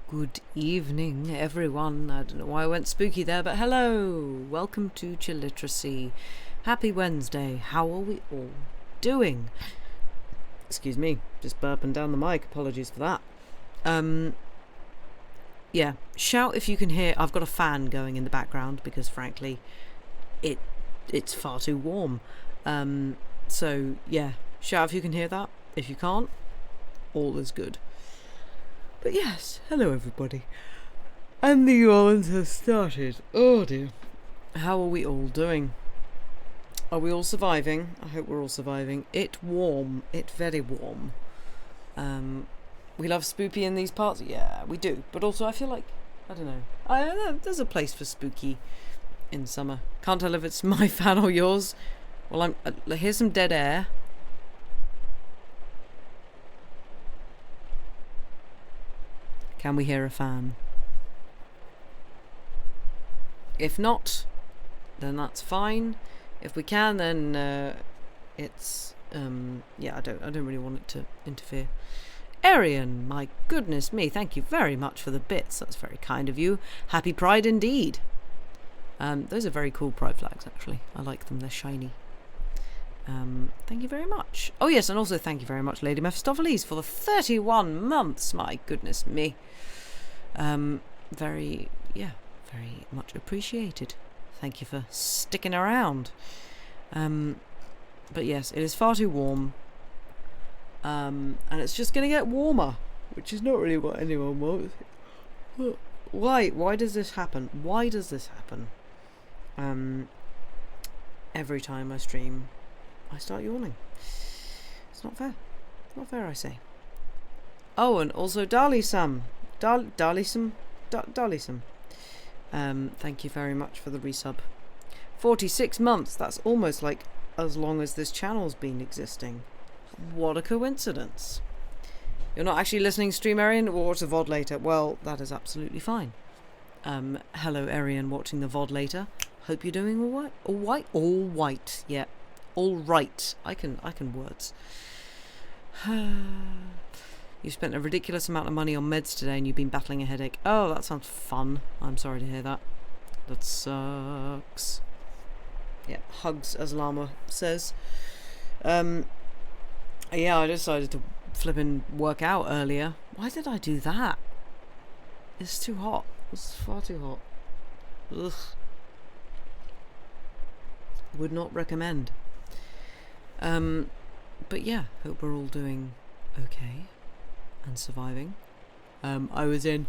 Good evening, everyone. I don't know why I went spooky there, but hello. Welcome to Chill Literacy. Happy Wednesday. How are we all doing? Excuse me, just burping down the mic. Apologies for that. Yeah, shout if you can hear. I've got a fan going in the background because, frankly, it's far too warm. So yeah, shout if you can hear that. If you can't, all is good. But yes, hello everybody. And the Orleans has started. Oh dear. How are we all doing? Are we all surviving? I hope we're all surviving. It's warm. It's very warm. We love spooky in these parts. Yeah, we do. But also I feel like, I don't know. There's a place for spooky in summer. Can't tell if it's my fan or yours. Well, here's some dead air. Can we hear a fan? If not, then that's fine. If we can, then it's yeah. I don't really want it to interfere. Arian, my goodness me! Thank you very much for the bits. That's very kind of you. Happy Pride indeed. Those are very cool pride flags. Actually, I like them. They're shiny. Thank you very much. Oh yes, and also thank you very much, Lady Mephistopheles, for the 31 months. My goodness me. Very much appreciated. Thank you for sticking around. But yes, it is far too warm. And it's just going to get warmer, which is not really what anyone wants. Why does this happen? Why does this happen? Every time I stream, I start yawning. It's not fair. It's not fair, I say. Oh, and also Dali-sam. Dali-sam. Thank you very much for the resub. 46 months. That's almost like as long as this channel's been existing. What a coincidence. You're not actually listening to stream, Arian, or watch the VOD later? Well, that is absolutely fine. Hello, Arian, watching the VOD later. Hope you're doing all right. All white. Yeah. All right. I can words. You spent a ridiculous amount of money on meds today and you've been battling a headache. Oh, that sounds fun. I'm sorry to hear that. That sucks. Yeah, hugs, as Llama says. Yeah, I decided to flipping work out earlier. Why did I do that? It's too hot. It's far too hot. Ugh. Would not recommend. But yeah, hope we're all doing okay and surviving. I was in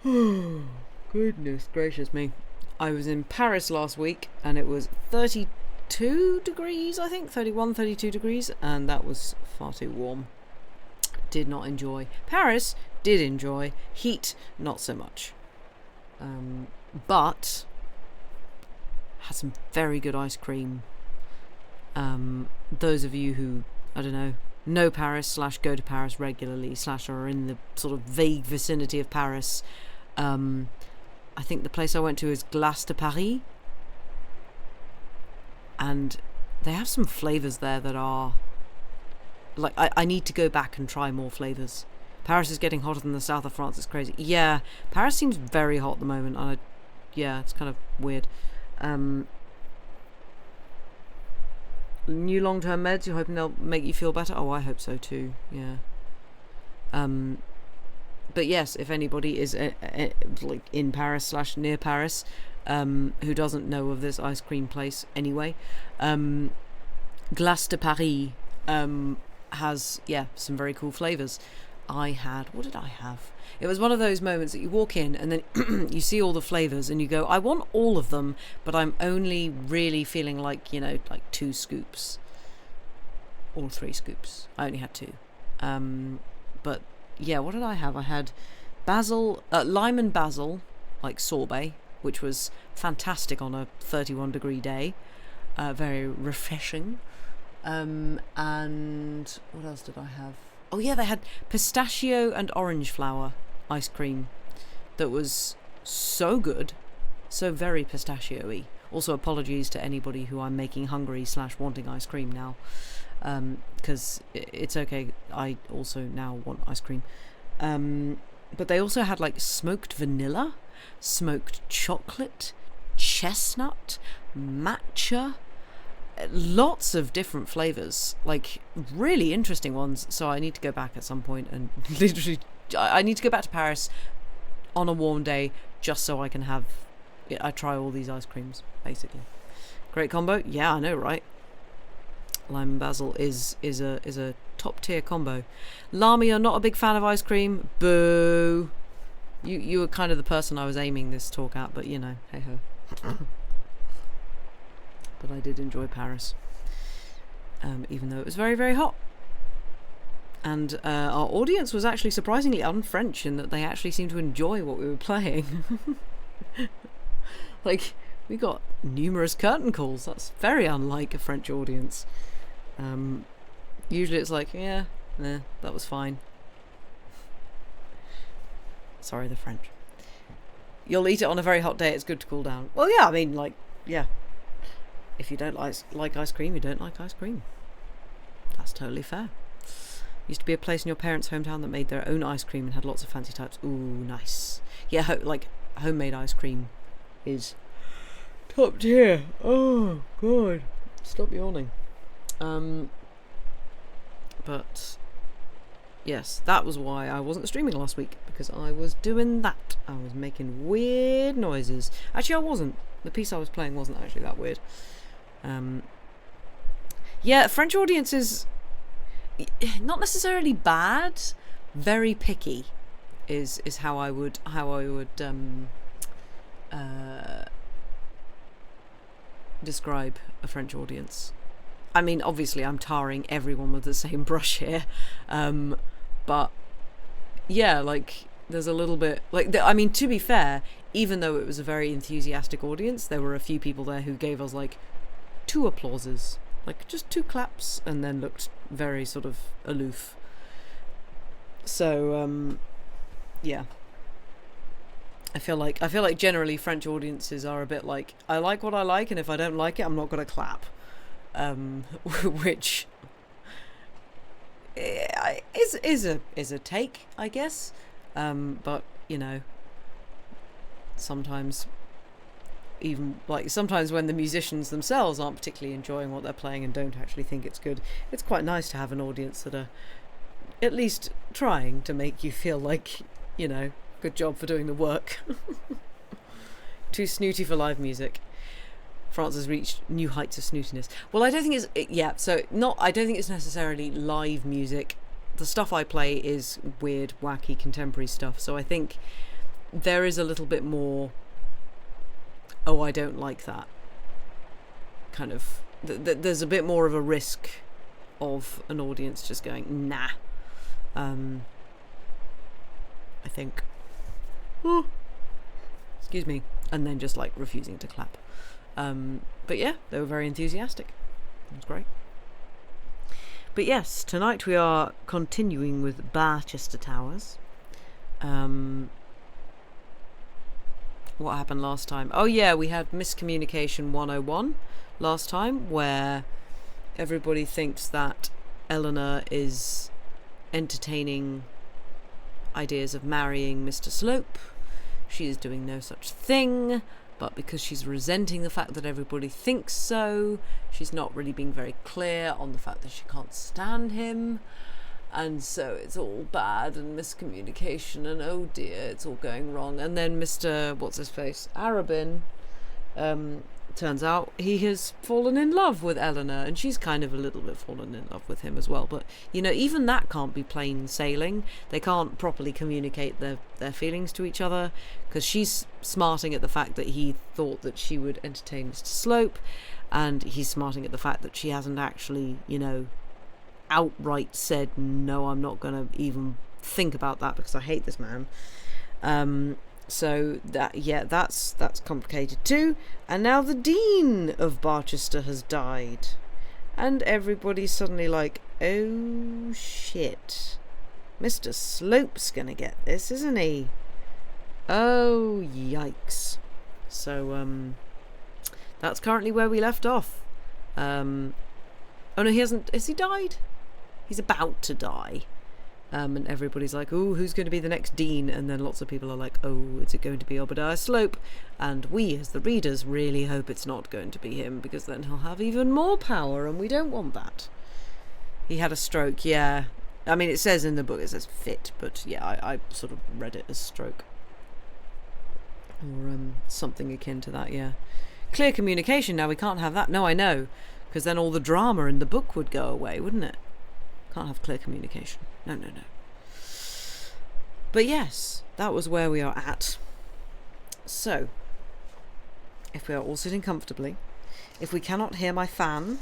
goodness gracious me. I was in Paris last week and it was 32 degrees, I think, 31, 32 degrees, and that was far too warm. Did not enjoy. Paris did enjoy. Heat, not so much. But had some very good ice cream. Those of you who, I don't know Paris / go to Paris regularly / are in the sort of vague vicinity of Paris, I think the place I went to is Glace de Paris, and they have some flavours there that are like, I need to go back and try more flavours. Paris is getting hotter than the south of France. It's crazy. Yeah, Paris seems very hot at the moment. Yeah, it's kind of weird. New long-term meds, you're hoping they'll make you feel better? Oh, I hope so too, yeah. But yes, if anybody is like in Paris / near Paris, who doesn't know of this ice cream place anyway, Glace de Paris has, yeah, some very cool flavours. What did I have? It was one of those moments that you walk in and then you see all the flavours and you go, I want all of them, but I'm only really feeling like, like 2 scoops. Or 3 scoops. I only had 2. But yeah, what did I have? I had lime and basil, like sorbet, which was fantastic on a 31 degree day. Very refreshing. And what else did I have? Oh yeah, they had pistachio and orange flower ice cream that was so good, so very pistachio-y. Also, apologies to anybody who I'm making hungry / wanting ice cream now, because it's okay. I also now want ice cream. But they also had like smoked vanilla, smoked chocolate, chestnut, matcha, lots of different flavors, like really interesting ones. So I need to go back at some point and literally, I need to go back to Paris on a warm day just so I can I try all these ice creams, basically. Great combo. Yeah, I know, right? Lime and basil is a top tier combo. Lami, you're not a big fan of ice cream. Boo. You were kind of the person I was aiming this talk at, but you know, hey ho. But I did enjoy Paris, even though it was very, very hot. And our audience was actually surprisingly un-French in that they actually seemed to enjoy what we were playing. Like, we got numerous curtain calls. That's very unlike a French audience. Usually it's like, yeah, nah, that was fine. Sorry, the French. You'll eat it on a very hot day, it's good to cool down. Well, yeah, I mean, like, yeah. If you don't like ice cream, you don't like ice cream. That's totally fair. Used to be a place in your parents' hometown that made their own ice cream and had lots of fancy types. Ooh, nice. Yeah, like, homemade ice cream is top tier. Oh, God. Stop yawning. But yes, that was why I wasn't streaming last week, because I was doing that. I was making weird noises. Actually, I wasn't. The piece I was playing wasn't actually that weird. Yeah, French audience is not necessarily bad, very picky is how I would describe a French audience. I mean, obviously I'm tarring everyone with the same brush here, but yeah, like, there's a little bit, like, I mean, to be fair, even though it was a very enthusiastic audience, there were a few people there who gave us like 2 applauses, like just 2 claps, and then looked very sort of aloof. So yeah, I feel like generally French audiences are a bit like, I like what I like, and if I don't like it, I'm not gonna clap. Which is a take, I guess. But you know, sometimes when the musicians themselves aren't particularly enjoying what they're playing and don't actually think it's good, it's quite nice to have an audience that are at least trying to make you feel like, you know, good job for doing the work. Too snooty for live music. France has reached new heights of snootiness. Well, I don't think I don't think it's necessarily live music. The stuff I play is weird, wacky, contemporary stuff. So I think there is a little bit more, oh, I don't like that. Kind of, there's a bit more of a risk of an audience just going, nah. I think. Excuse me. And then just like refusing to clap. But yeah, they were very enthusiastic. It was great. But yes, tonight we are continuing with Barchester Towers. What happened last time? Oh yeah, we had Miscommunication 101 last time, where everybody thinks that Eleanor is entertaining ideas of marrying Mr. Slope. She is doing no such thing. But because she's resenting the fact that everybody thinks so, she's not really being very clear on the fact that she can't stand him. And so it's all bad and miscommunication and oh dear, it's all going wrong. And then Mr. What's-his-face, Arabin, turns out he has fallen in love with Eleanor, and she's kind of a little bit fallen in love with him as well. But, you know, even that can't be plain sailing. They can't properly communicate their feelings to each other, because she's smarting at the fact that he thought that she would entertain Mr. Slope, and he's smarting at the fact that she hasn't actually, you know, outright said, no, I'm not going to even think about that because I hate this man. So that, yeah, that's complicated too. And now the Dean of Barchester has died, and everybody's suddenly like, oh shit, Mr. Slope's gonna get this, isn't he? Oh yikes. So that's currently where we left off. Oh no, he hasn't. Has he died? He's about to die. And everybody's like, oh, who's going to be the next dean? And then lots of people are like, oh, is it going to be Obadiah Slope? And we, as the readers, really hope it's not going to be him, because then he'll have even more power, and we don't want that. He had a stroke, yeah. I mean, it says in the book, it says fit, but yeah, I sort of read it as stroke. Or something akin to that, yeah. Clear communication, now we can't have that. No, I know, because then all the drama in the book would go away, wouldn't it? Can't have clear communication. No. But yes, that was where we are at. So, if we are all sitting comfortably, if we cannot hear my fan,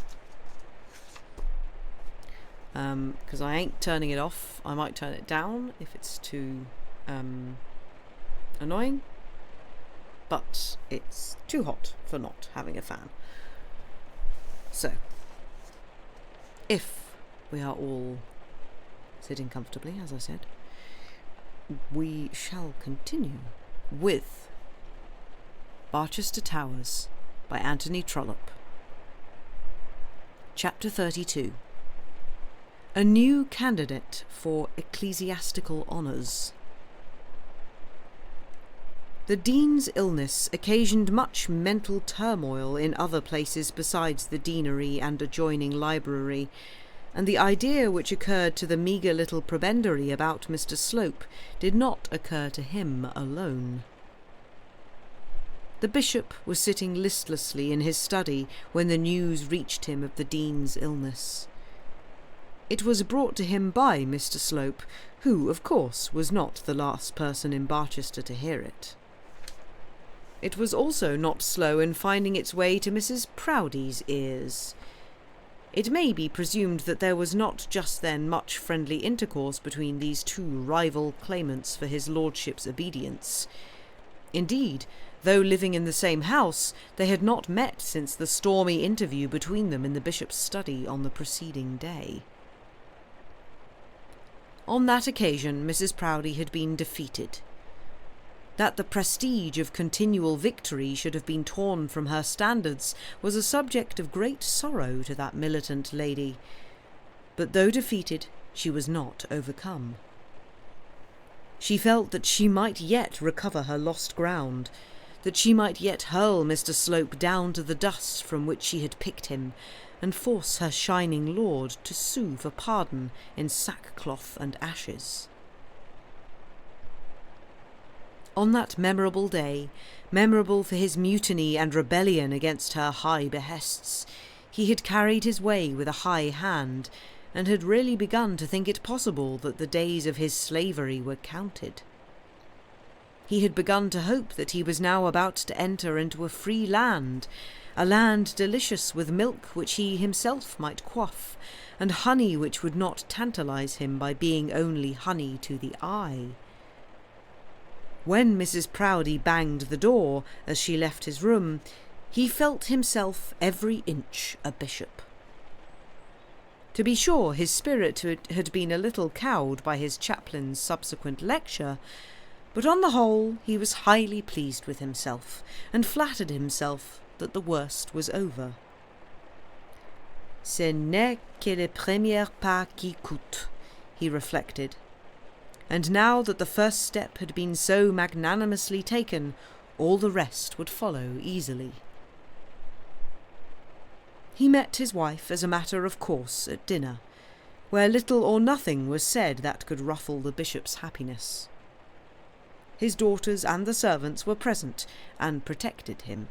because I ain't turning it off, I might turn it down if it's too annoying, but it's too hot for not having a fan. So, if we are all sitting comfortably, as I said, we shall continue with Barchester Towers by Anthony Trollope. Chapter 32. A new candidate for ecclesiastical honours. The Dean's illness occasioned much mental turmoil in other places besides the deanery and adjoining library, and the idea which occurred to the meagre little prebendary about Mr. Slope did not occur to him alone. The bishop was sitting listlessly in his study when the news reached him of the dean's illness. It was brought to him by Mr. Slope, who, of course, was not the last person in Barchester to hear it. It was also not slow in finding its way to Mrs. Proudie's ears. It may be presumed that there was not just then much friendly intercourse between these two rival claimants for his lordship's obedience. Indeed, though living in the same house, they had not met since the stormy interview between them in the bishop's study on the preceding day. On that occasion Mrs. Proudie had been defeated. That the prestige of continual victory should have been torn from her standards was a subject of great sorrow to that militant lady, but though defeated, she was not overcome. She felt that she might yet recover her lost ground, that she might yet hurl Mr. Slope down to the dust from which she had picked him, and force her shining lord to sue for pardon in sackcloth and ashes. On that memorable day, memorable for his mutiny and rebellion against her high behests, he had carried his way with a high hand, and had really begun to think it possible that the days of his slavery were counted. He had begun to hope that he was now about to enter into a free land, a land delicious with milk which he himself might quaff, and honey which would not tantalize him by being only honey to the eye. When Mrs. Proudie banged the door as she left his room, he felt himself every inch a bishop. To be sure, his spirit had been a little cowed by his chaplain's subsequent lecture, but on the whole he was highly pleased with himself, and flattered himself that the worst was over. Ce n'est que le premier pas qui coûte, he reflected. And now that the first step had been so magnanimously taken, all the rest would follow easily. He met his wife as a matter of course at dinner, where little or nothing was said that could ruffle the bishop's happiness. His daughters and the servants were present and protected him.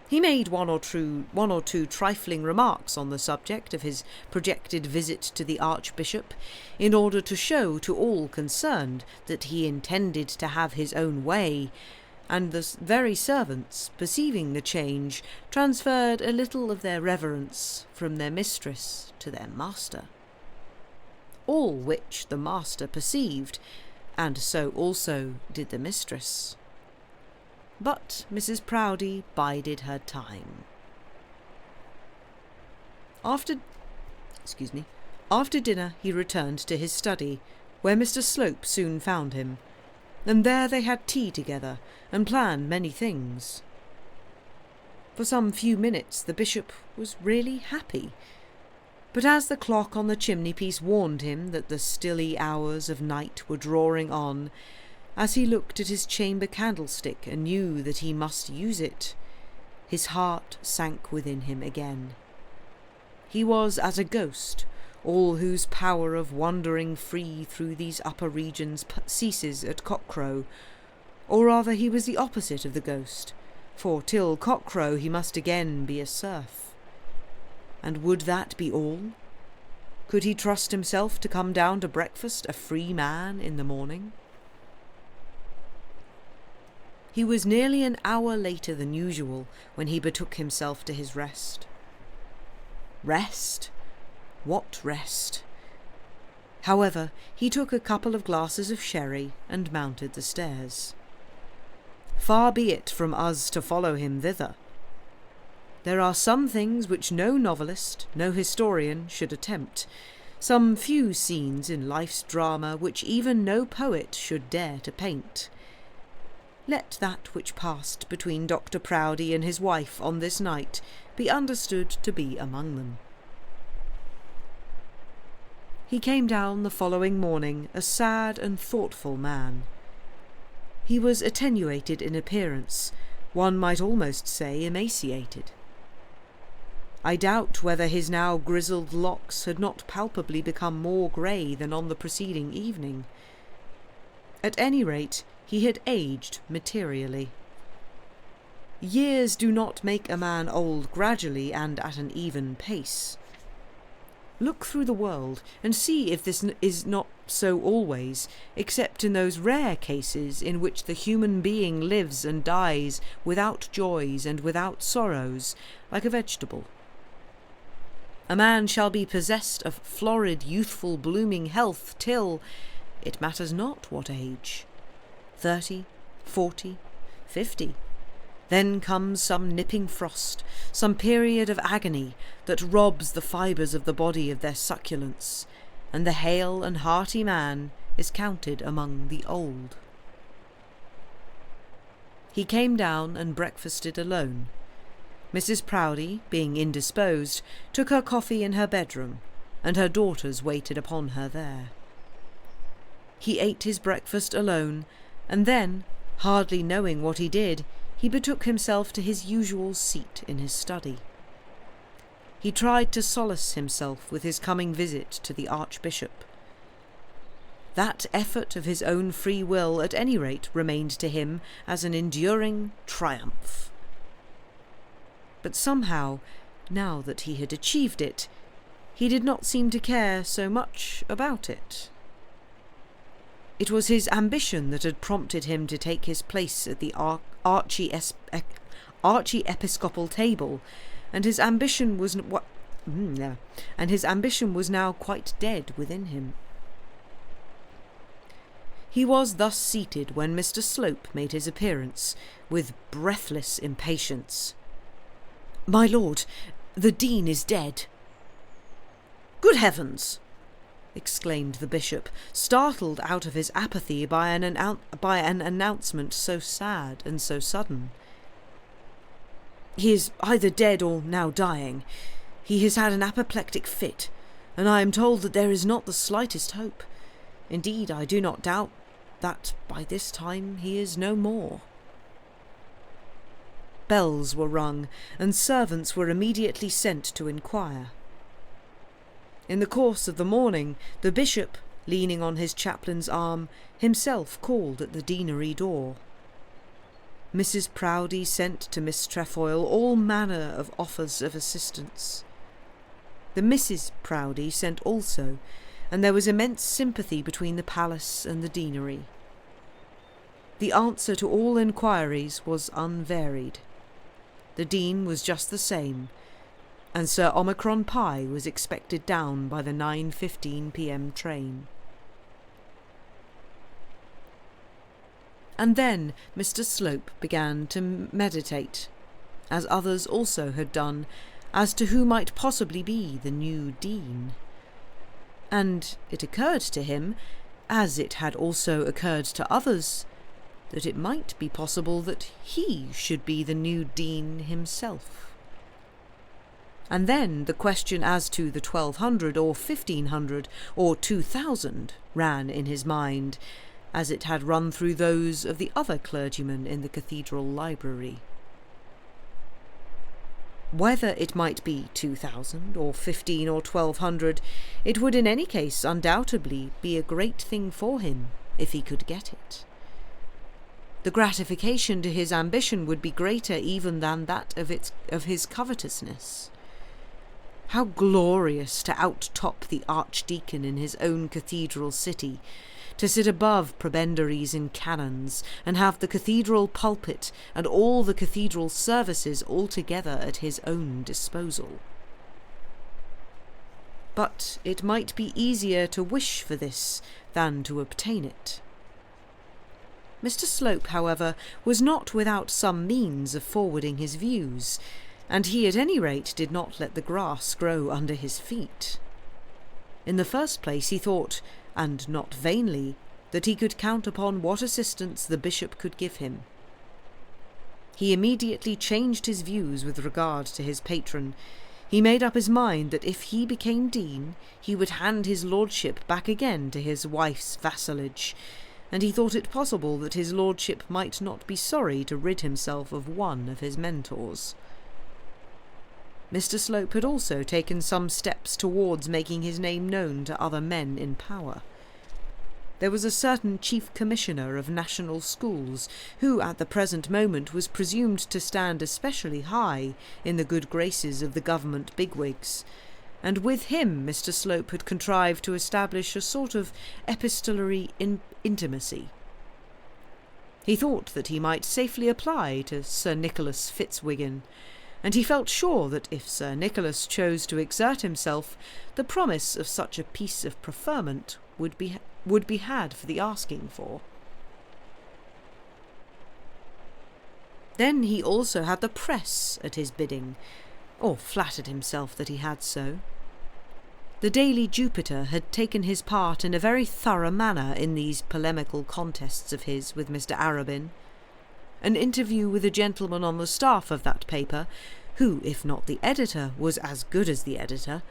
He made one or two trifling remarks on the subject of his projected visit to the Archbishop, in order to show to all concerned that he intended to have his own way, and the very servants, perceiving the change, transferred a little of their reverence from their mistress to their master. All which the master perceived, and so also did the mistress. But Mrs. Proudie bided her time. After dinner he returned to his study, where Mr. Slope soon found him, and there they had tea together and planned many things. For some few minutes the bishop was really happy. But as the clock on the chimney-piece warned him that the stilly hours of night were drawing on, as he looked at his chamber candlestick and knew that he must use it, his heart sank within him again. He was as a ghost, all whose power of wandering free through these upper regions ceases at cockcrow, or rather he was the opposite of the ghost, for till cockcrow he must again be a serf. And would that be all? Could he trust himself to come down to breakfast a free man in the morning? He was nearly an hour later than usual when he betook himself to his rest. Rest? What rest? However, he took a couple of glasses of sherry and mounted the stairs. Far be it from us to follow him thither. There are some things which no novelist, no historian should attempt, some few scenes in life's drama which even no poet should dare to paint. Let that which passed between Dr. Proudie and his wife on this night be understood to be among them. He came down the following morning a sad and thoughtful man. He was attenuated in appearance, one might almost say emaciated. I doubt whether his now grizzled locks had not palpably become more grey than on the preceding evening. At any rate, he had aged materially. Years do not make a man old gradually and at an even pace. Look through the world and see if this is not so always, except in those rare cases in which the human being lives and dies without joys and without sorrows, like a vegetable. A man shall be possessed of florid, youthful, blooming health till, it matters not what age, 30, 40, 50. Then comes some nipping frost, some period of agony that robs the fibres of the body of their succulence, and the hale and hearty man is counted among the old. He came down and breakfasted alone. Mrs. Proudie, being indisposed, took her coffee in her bedroom, and her daughters waited upon her there. He ate his breakfast alone, and then, hardly knowing what he did, he betook himself to his usual seat in his study. He tried to solace himself with his coming visit to the Archbishop. That effort of his own free will at any rate remained to him as an enduring triumph. But somehow, now that he had achieved it, he did not seem to care so much about it. It was his ambition that had prompted him to take his place at the archiepiscopal table, and his ambition was now quite dead within him. He was thus seated when Mr. Slope made his appearance, with breathless impatience. "My lord, the Dean is dead." "Good heavens!" exclaimed the bishop, startled out of his apathy by an announcement so sad and so sudden. "He is either dead or now dying. He has had an apoplectic fit, and I am told that there is not the slightest hope. Indeed, I do not doubt that by this time he is no more." Bells were rung, and servants were immediately sent to inquire. In the course of the morning, the bishop, leaning on his chaplain's arm, himself called at the deanery door. Mrs. Proudie sent to Miss Trefoil all manner of offers of assistance. The Mrs. Proudie sent also, and there was immense sympathy between the palace and the deanery. The answer to all inquiries was unvaried. The Dean was just the same, and Sir Omicron Pie was expected down by the 9:15 p.m. train. And then Mr. Slope began to meditate, as others also had done, as to who might possibly be the new Dean. And it occurred to him, as it had also occurred to others, that it might be possible that he should be the new Dean himself. And then the question as to the 1200 or 1500 or 2000 ran in his mind, as it had run through those of the other clergymen in the cathedral library. Whether it might be 2000 or 15 or 1200, it would in any case undoubtedly be a great thing for him if he could get it. The gratification to his ambition would be greater even than that of his covetousness. How glorious to out-top the archdeacon in his own cathedral city, to sit above prebendaries and canons, and have the cathedral pulpit and all the cathedral services altogether at his own disposal. But it might be easier to wish for this than to obtain it. Mr. Slope, however, was not without some means of forwarding his views, and he at any rate did not let the grass grow under his feet. In the first place he thought, and not vainly, that he could count upon what assistance the bishop could give him. He immediately changed his views with regard to his patron. He made up his mind that if he became dean, he would hand his lordship back again to his wife's vassalage, and he thought it possible that his lordship might not be sorry to rid himself of one of his mentors. Mr. Slope had also taken some steps towards making his name known to other men in power. There was a certain Chief Commissioner of National Schools, who at the present moment was presumed to stand especially high in the good graces of the government bigwigs, and with him Mr. Slope had contrived to establish a sort of epistolary intimacy. He thought that he might safely apply to Sir Nicholas Fitzwiggin, and he felt sure that if Sir Nicholas chose to exert himself, the promise of such a piece of preferment would be had for the asking for. Then he also had the press at his bidding, or flattered himself that he had so. The Daily Jupiter had taken his part in a very thorough manner in these polemical contests of his with Mr. Arabin. An interview with a gentleman on the staff of that paper, who, if not the editor, was as good as the editor,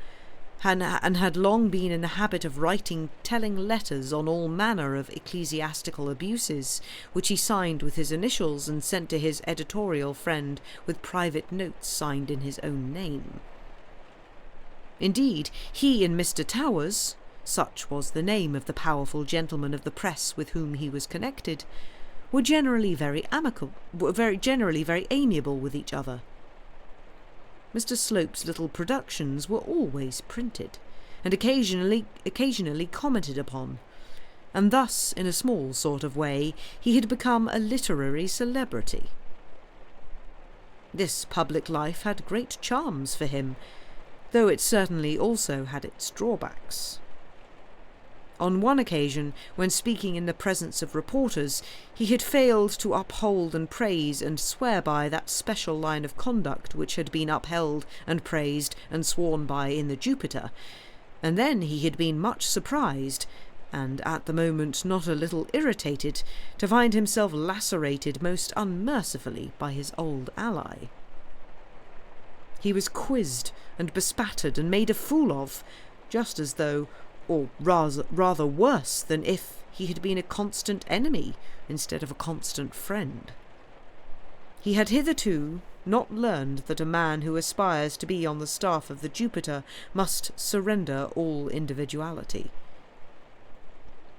and had long been in the habit of writing telling letters on all manner of ecclesiastical abuses, which he signed with his initials and sent to his editorial friend with private notes signed in his own name. Indeed, he and Mr. Towers, such was the name of the powerful gentleman of the press with whom he was connected, were generally very amiable with each other. Mr. Slope's little productions were always printed, and occasionally commented upon, and thus, in a small sort of way, he had become a literary celebrity. This public life had great charms for him, though it certainly also had its drawbacks. On one occasion, when speaking in the presence of reporters, he had failed to uphold and praise and swear by that special line of conduct which had been upheld and praised and sworn by in the Jupiter, and then he had been much surprised, and at the moment not a little irritated, to find himself lacerated most unmercifully by his old ally. He was quizzed and bespattered and made a fool of, just as though, or rather worse than if he had been a constant enemy instead of a constant friend. He had hitherto not learned that a man who aspires to be on the staff of the Jupiter must surrender all individuality.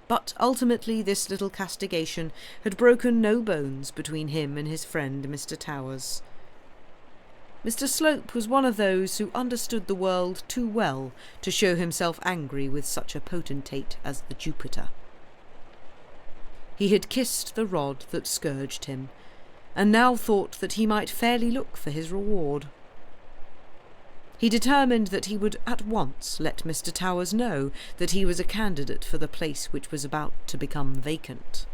But ultimately this little castigation had broken no bones between him and his friend Mr. Towers. Mr. Slope was one of those who understood the world too well to show himself angry with such a potentate as the Jupiter. He had kissed the rod that scourged him, and now thought that he might fairly look for his reward. He determined that he would at once let Mr. Towers know that he was a candidate for the place which was about to become vacant.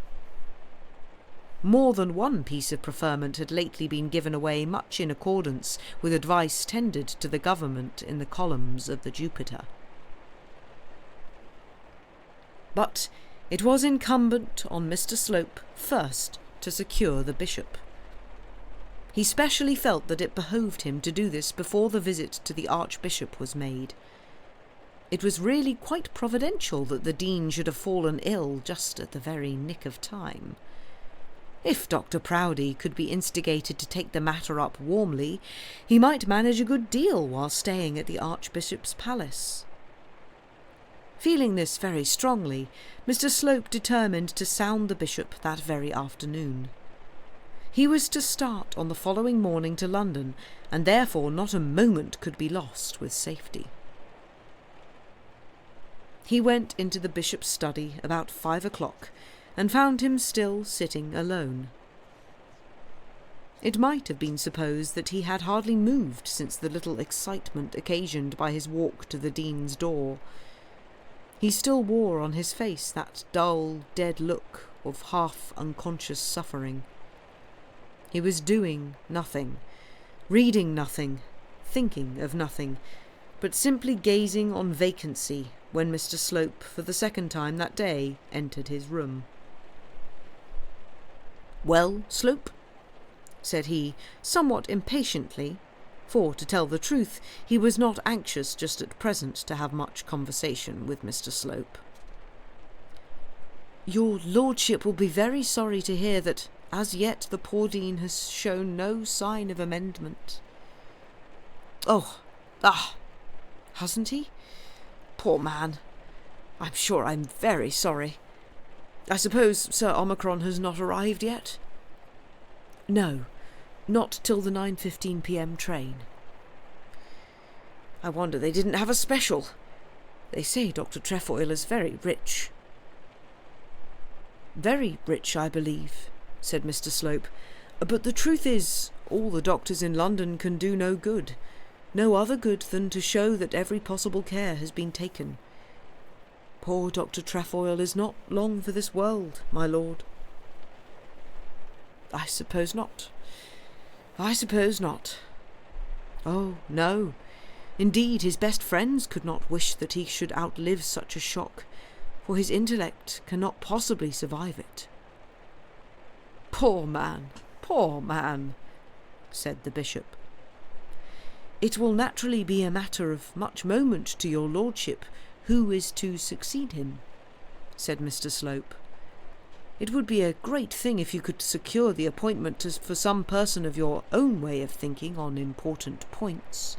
More than one piece of preferment had lately been given away much in accordance with advice tendered to the government in the columns of the Jupiter. But it was incumbent on Mr. Slope first to secure the bishop. He specially felt that it behoved him to do this before the visit to the Archbishop was made. It was really quite providential that the Dean should have fallen ill just at the very nick of time. If Dr. Proudie could be instigated to take the matter up warmly, he might manage a good deal while staying at the Archbishop's palace. Feeling this very strongly, Mr. Slope determined to sound the bishop that very afternoon. He was to start on the following morning to London, and therefore not a moment could be lost with safety. He went into the bishop's study about 5 o'clock, and found him still sitting alone. It might have been supposed that he had hardly moved since the little excitement occasioned by his walk to the Dean's door. He still wore on his face that dull, dead look of half-unconscious suffering. He was doing nothing, reading nothing, thinking of nothing, but simply gazing on vacancy when Mr. Slope, for the second time that day, entered his room. "Well, Slope?" said he, somewhat impatiently, for, to tell the truth, he was not anxious just at present to have much conversation with Mr. Slope. "Your lordship will be very sorry to hear that as yet the poor Dean has shown no sign of amendment." Hasn't he? Poor man. I'm sure I'm very sorry. I suppose Sir Omicron has not arrived yet?" "No, not till the 9:15 p.m. train." "I wonder they didn't have a special. They say Dr. Trefoil is very rich." "Very rich, I believe," said Mr. Slope. "But the truth is, all the doctors in London can do no good. No other good than to show that every possible care has been taken. Poor Dr. Trefoil is not long for this world, my lord." "I suppose not. I suppose not. Oh, no. Indeed, his best friends could not wish that he should outlive such a shock, for his intellect cannot possibly survive it." Poor man, said the bishop. "It will naturally be a matter of much moment to your lordship who is to succeed him," said Mr. Slope. "It would be a great thing if you could secure the appointment for some person of your own way of thinking on important points.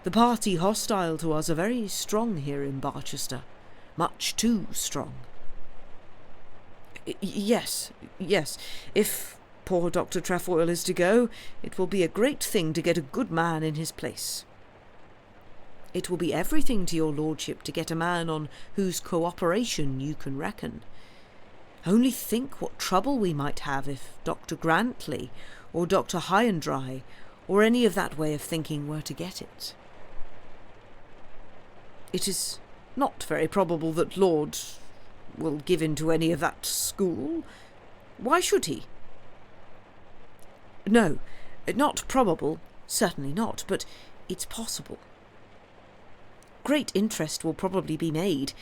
The party hostile to us are very strong here in Barchester, much too strong." Yes. If poor Dr. Trefoil is to go, it will be a great thing to get a good man in his place." "It will be everything to your lordship to get a man on whose cooperation you can reckon. Only think what trouble we might have if Dr. Grantley or Dr. Hyandry or any of that way of thinking were to get it." "It is not very probable that Lord will give in to any of that school. Why should he?" "No, not probable, certainly not, but it's possible. Great interest will probably be made.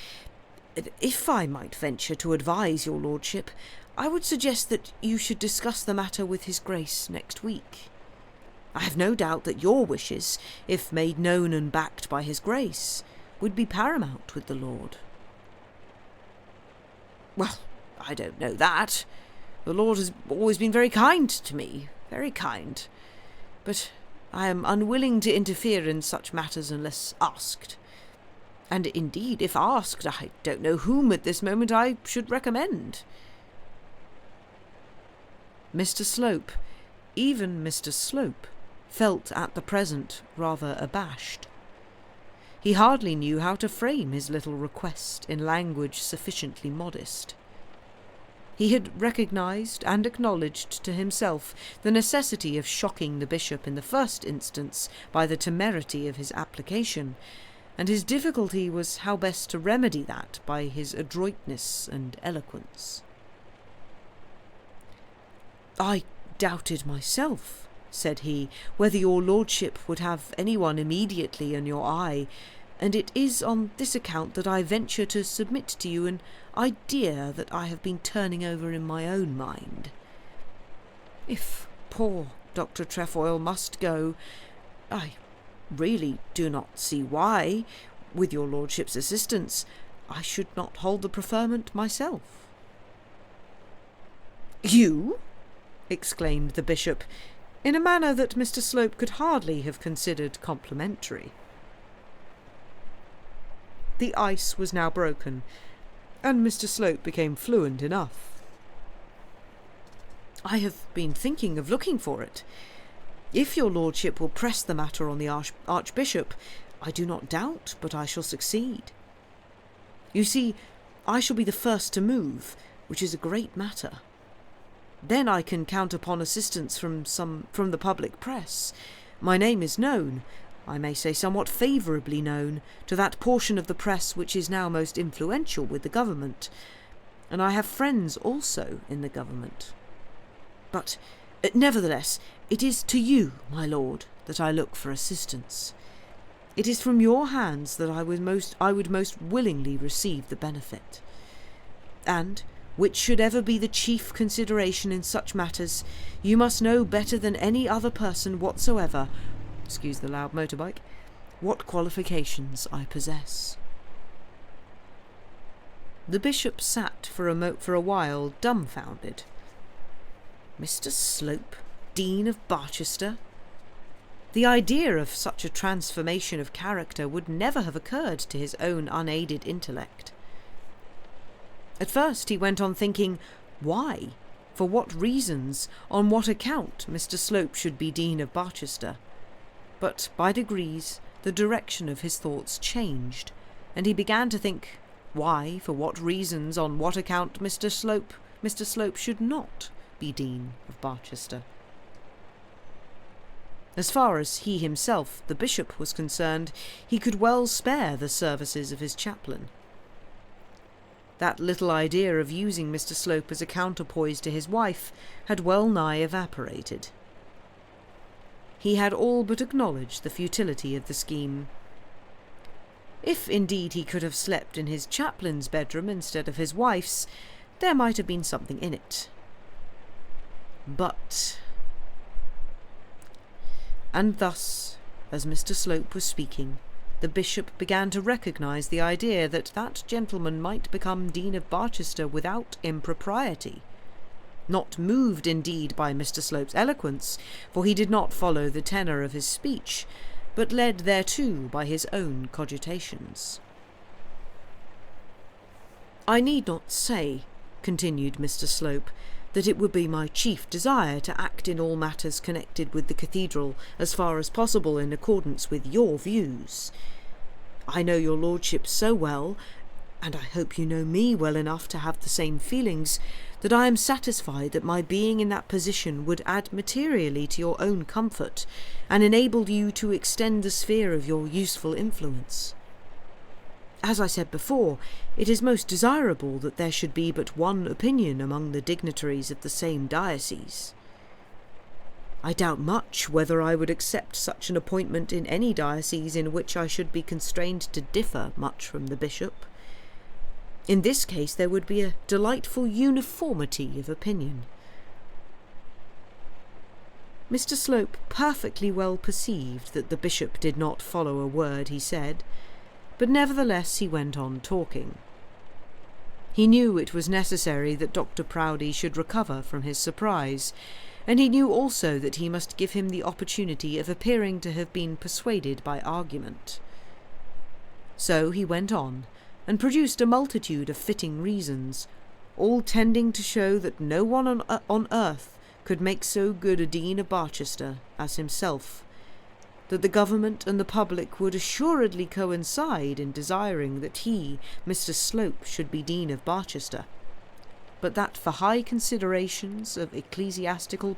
If I might venture to advise your lordship, I would suggest that you should discuss the matter with his grace next week. I have no doubt that your wishes, if made known and backed by his grace, would be paramount with the lord." "Well, I don't know that. The lord has always been very kind to me, very kind. But I am unwilling to interfere in such matters unless asked. And indeed, if asked, I don't know whom at this moment I should recommend." Mr. Slope, even Mr. Slope, felt at the present rather abashed. He hardly knew how to frame his little request in language sufficiently modest. He had recognised and acknowledged to himself the necessity of shocking the bishop in the first instance by the temerity of his application, and his difficulty was how best to remedy that by his adroitness and eloquence. "I doubted myself," said he, "whether your lordship would have anyone immediately in your eye, and it is on this account that I venture to submit to you an idea that I have been turning over in my own mind. If poor Dr. Trefoil must go. I really do not see why, with your lordship's assistance, I should not hold the preferment myself." "You?" exclaimed the bishop, in a manner that Mr. Slope could hardly have considered complimentary. The ice was now broken, and Mr. Slope became fluent enough. "I have been thinking of looking for it. If your lordship will press the matter on the archbishop, I do not doubt but I shall succeed. You see, I shall be the first to move, which is a great matter. Then I can count upon assistance from the public press. My name is known, I may say somewhat favourably known, to that portion of the press which is now most influential with the government, and I have friends also in the government. But, nevertheless, it is to you, my lord, that I look for assistance. It is from your hands that I would most willingly receive the benefit. And, which should ever be the chief consideration in such matters, you must know better than any other person whatsoever, excuse the loud motorbike, what qualifications I possess." The bishop sat for a while dumbfounded. Mr. Slope, Dean of Barchester? The idea of such a transformation of character would never have occurred to his own unaided intellect. At first he went on thinking, why, for what reasons, on what account Mr. Slope should be Dean of Barchester. But by degrees the direction of his thoughts changed, and he began to think, why, for what reasons, on what account Mr. Slope should not be Dean of Barchester. As far as he himself, the bishop, was concerned, he could well spare the services of his chaplain. That little idea of using Mr. Slope as a counterpoise to his wife had well nigh evaporated. He had all but acknowledged the futility of the scheme. If indeed he could have slept in his chaplain's bedroom instead of his wife's, there might have been something in it. But... And thus, as Mr. Slope was speaking, the bishop began to recognise the idea that that gentleman might become Dean of Barchester without impropriety. Not moved, indeed, by Mr. Slope's eloquence, for he did not follow the tenor of his speech, but led thereto by his own cogitations. "I need not say," continued Mr. Slope, "that it would be my chief desire to act in all matters connected with the cathedral as far as possible in accordance with your views. I know your lordship so well, and I hope you know me well enough to have the same feelings, that I am satisfied that my being in that position would add materially to your own comfort, and enable you to extend the sphere of your useful influence. As I said before, it is most desirable that there should be but one opinion among the dignitaries of the same diocese. I doubt much whether I would accept such an appointment in any diocese in which I should be constrained to differ much from the bishop. In this case there would be a delightful uniformity of opinion." Mr. Slope perfectly well perceived that the bishop did not follow a word he said, but nevertheless he went on talking. He knew it was necessary that Dr. Proudie should recover from his surprise, and he knew also that he must give him the opportunity of appearing to have been persuaded by argument. So he went on, and produced a multitude of fitting reasons, all tending to show that no one on earth could make so good a Dean of Barchester as himself, that the government and the public would assuredly coincide in desiring that he, Mr. Slope, should be Dean of Barchester, but that for high considerations of ecclesiastical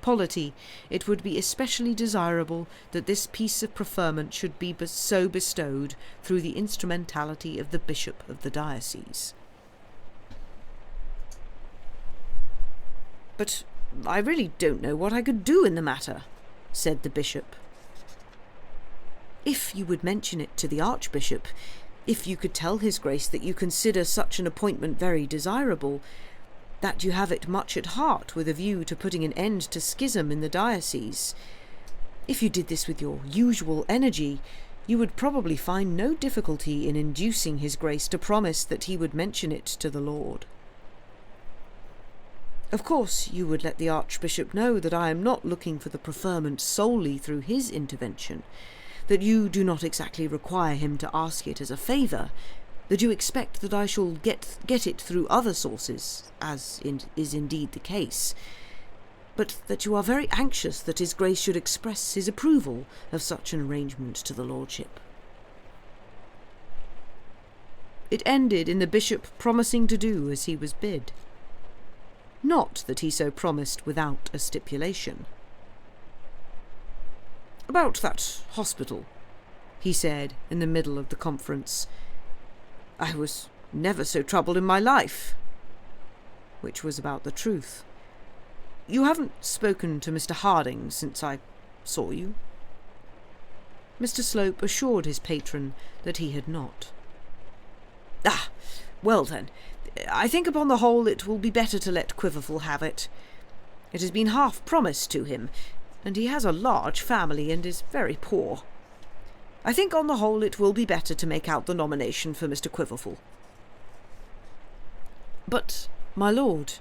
polity it would be especially desirable that this piece of preferment should be so bestowed through the instrumentality of the bishop of the diocese. "But I really don't know what I could do in the matter," said the bishop. "If you would mention it to the archbishop, if you could tell his grace that you consider such an appointment very desirable, that you have it much at heart with a view to putting an end to schism in the diocese. If you did this with your usual energy, you would probably find no difficulty in inducing his Grace to promise that he would mention it to the Lord. Of course, you would let the Archbishop know that I am not looking for the preferment solely through his intervention, that you do not exactly require him to ask it as a favour, that you expect that I shall get it through other sources, is indeed the case, but that you are very anxious that his Grace should express his approval of such an arrangement to the Lordship. It ended in the Bishop promising to do as he was bid. Not that he so promised without a stipulation. "About that hospital," he said in the middle of the conference, "I was never so troubled in my life." Which was about the truth. "You haven't spoken to Mr. Harding since I saw you?" Mr. Slope assured his patron that he had not. "Ah, well then, I think upon the whole it will be better to let Quiverful have it. It has been half promised to him, and he has a large family and is very poor. I think on the whole it will be better to make out the nomination for Mr. Quiverful." "But, my lord,"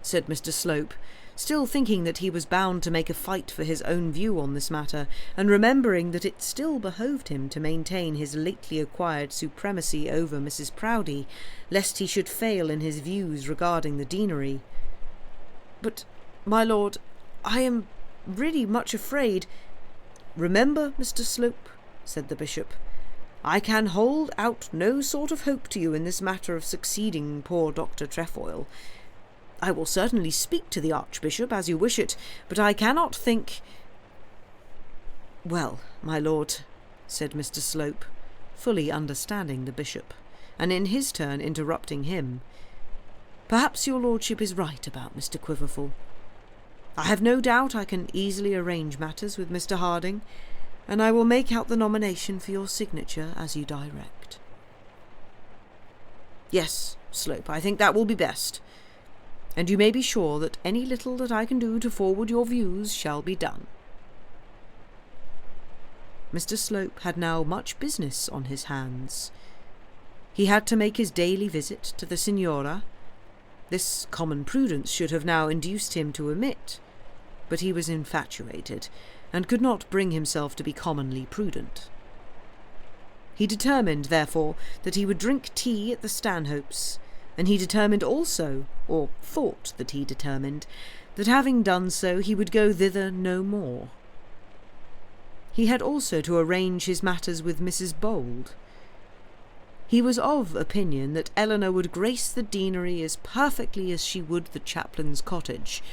said Mr. Slope, still thinking that he was bound to make a fight for his own view on this matter, and remembering that it still behoved him to maintain his lately acquired supremacy over Mrs. Proudie, lest he should fail in his views regarding the deanery. "But, my lord, I am really much afraid—" "Remember, Mr. Slope," said the bishop, "I can hold out no sort of hope to you in this matter of succeeding poor Dr. Trefoil. I will certainly speak to the Archbishop as you wish it, but I cannot think—" "Well, my lord," said Mr. Slope, fully understanding the bishop, and in his turn interrupting him, "perhaps your lordship is right about Mr. Quiverful. I have no doubt I can easily arrange matters with Mr. Harding, and I will make out the nomination for your signature as you direct." "Yes, Slope, I think that will be best. And you may be sure that any little that I can do to forward your views shall be done." Mr. Slope had now much business on his hands. He had to make his daily visit to the Signora. This common prudence should have now induced him to omit, but he was infatuated, and could not bring himself to be commonly prudent. He determined, therefore, that he would drink tea at the Stanhopes, and he determined also, or thought that he determined, that having done so he would go thither no more. He had also to arrange his matters with Mrs. Bold. He was of opinion that Eleanor would grace the deanery as perfectly as she would the chaplain's cottage,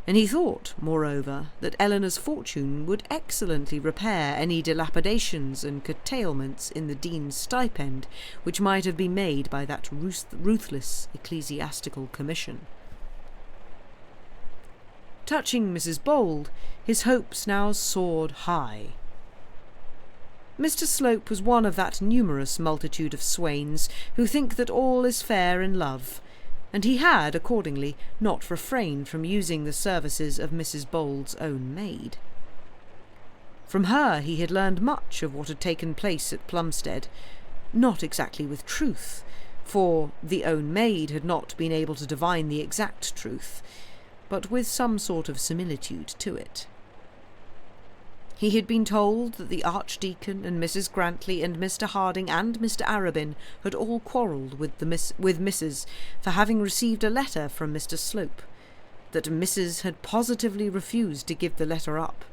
and he thought, moreover, that Eleanor's fortune would excellently repair any dilapidations and curtailments in the dean's stipend which might have been made by that ruthless ecclesiastical commission. Touching Mrs. Bold, his hopes now soared high. Mr. Slope was one of that numerous multitude of swains who think that all is fair in love, and he had, accordingly, not refrained from using the services of Mrs. Bold's own maid. From her he had learned much of what had taken place at Plumstead, not exactly with truth, for the own maid had not been able to divine the exact truth, but with some sort of similitude to it. He had been told that the Archdeacon and Mrs. Grantley and Mr. Harding and Mr. Arabin had all quarrelled with Mrs. for having received a letter from Mr. Slope, that Mrs. had positively refused to give the letter up,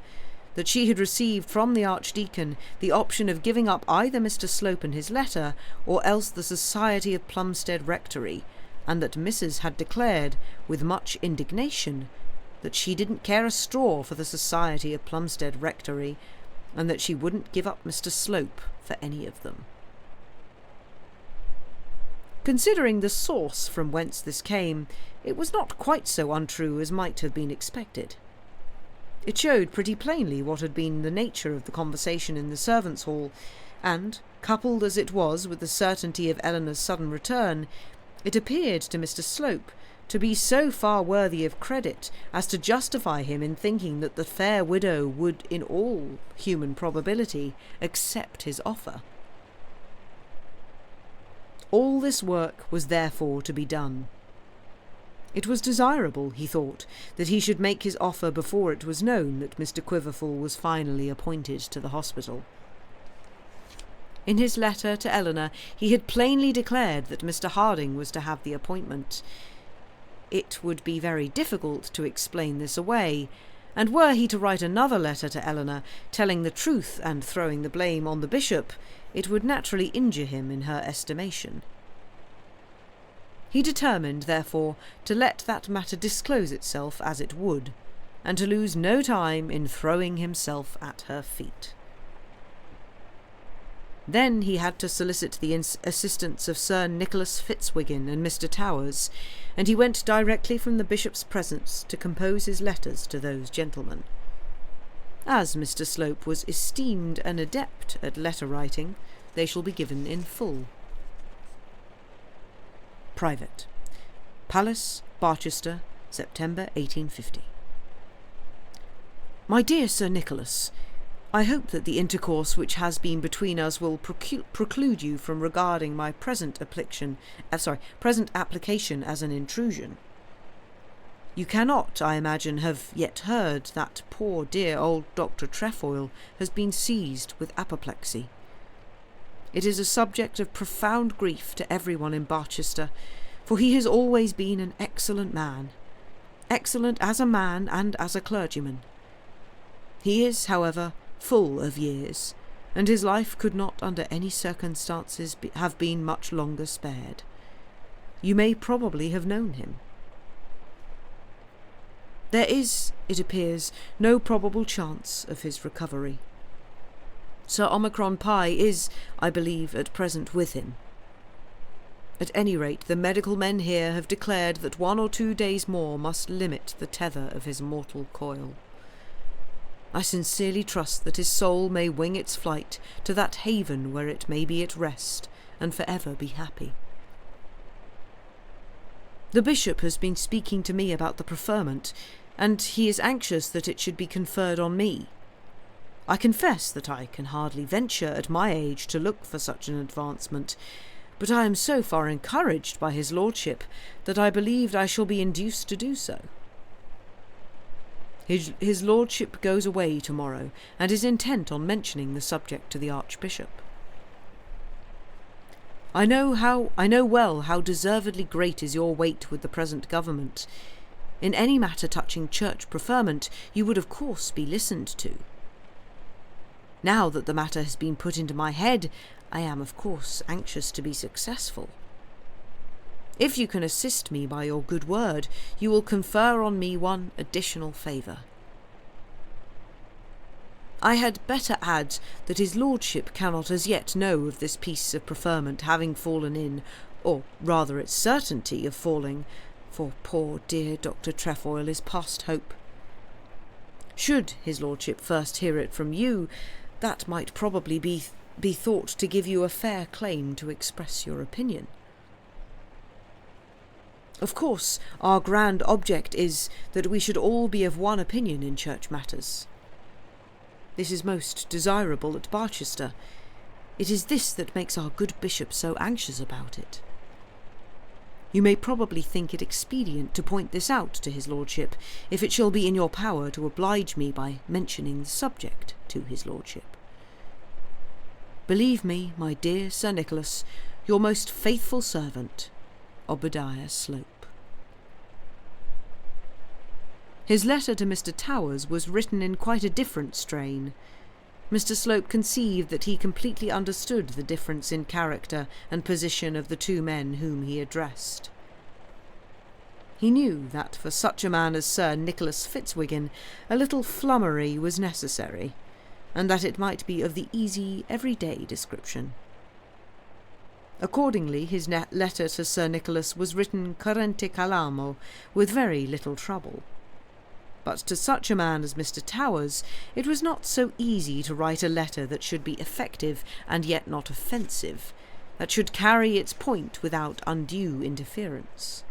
that she had received from the Archdeacon the option of giving up either Mr. Slope and his letter, or else the Society of Plumstead Rectory, and that Mrs. had declared, with much indignation, that she didn't care a straw for the Society of Plumstead Rectory, and that she wouldn't give up Mr. Slope for any of them. Considering the source from whence this came, it was not quite so untrue as might have been expected. It showed pretty plainly what had been the nature of the conversation in the servants' hall, and, coupled as it was with the certainty of Eleanor's sudden return, it appeared to Mr. Slope to be so far worthy of credit as to justify him in thinking that the fair widow would, in all human probability, accept his offer. All this work was therefore to be done. It was desirable, he thought, that he should make his offer before it was known that Mr. Quiverful was finally appointed to the hospital. In his letter to Eleanor, he had plainly declared that Mr. Harding was to have the appointment. It would be very difficult to explain this away, and were he to write another letter to Eleanor, telling the truth and throwing the blame on the bishop, it would naturally injure him in her estimation. He determined, therefore, to let that matter disclose itself as it would, and to lose no time in throwing himself at her feet. Then he had to solicit the assistance of Sir Nicholas Fitzwiggin and Mr. Towers, and he went directly from the bishop's presence to compose his letters to those gentlemen. As Mr. Slope was esteemed an adept at letter-writing, they shall be given in full. Private. Palace, Barchester, September 1850. My dear Sir Nicholas, I hope that the intercourse which has been between us will preclude you from regarding my present application as an intrusion. You cannot, I imagine, have yet heard that poor dear old Dr. Trefoil has been seized with apoplexy. It is a subject of profound grief to everyone in Barchester, for he has always been an excellent man, excellent as a man and as a clergyman. He is, however, full of years, and his life could not under any circumstances have been much longer spared. You may probably have known him. There is, it appears, no probable chance of his recovery. Sir Omicron Pi is, I believe, at present with him. At any rate, the medical men here have declared that 1 or 2 days more must limit the tether of his mortal coil. I sincerely trust that his soul may wing its flight to that haven where it may be at rest and for ever be happy. The bishop has been speaking to me about the preferment, and he is anxious that it should be conferred on me. I confess that I can hardly venture at my age to look for such an advancement, but I am so far encouraged by his lordship that I believe I shall be induced to do so. His lordship goes away tomorrow, and is intent on mentioning the subject to the archbishop. I know well how deservedly great is your weight with the present government. In any matter touching church preferment, you would of course be listened to. Now that the matter has been put into my head, I am of course anxious to be successful. If you can assist me by your good word, you will confer on me one additional favour. I had better add that his lordship cannot as yet know of this piece of preferment having fallen in, or rather its certainty of falling, for poor dear Dr. Trefoil is past hope. Should his lordship first hear it from you, that might probably be thought to give you a fair claim to express your opinion. Of course, our grand object is that we should all be of one opinion in church matters. This is most desirable at Barchester. It is this that makes our good bishop so anxious about it. You may probably think it expedient to point this out to his lordship, if it shall be in your power to oblige me by mentioning the subject to his lordship. Believe me, my dear Sir Nicholas, your most faithful servant, Obadiah Slope. His letter to Mr. Towers was written in quite a different strain. Mr. Slope conceived that he completely understood the difference in character and position of the two men whom he addressed. He knew that for such a man as Sir Nicholas Fitzwiggin a little flummery was necessary, and that it might be of the easy, everyday description. Accordingly, his letter to Sir Nicholas was written currente calamo, with very little trouble. But to such a man as Mr. Towers, it was not so easy to write a letter that should be effective and yet not offensive, that should carry its point without undue interference.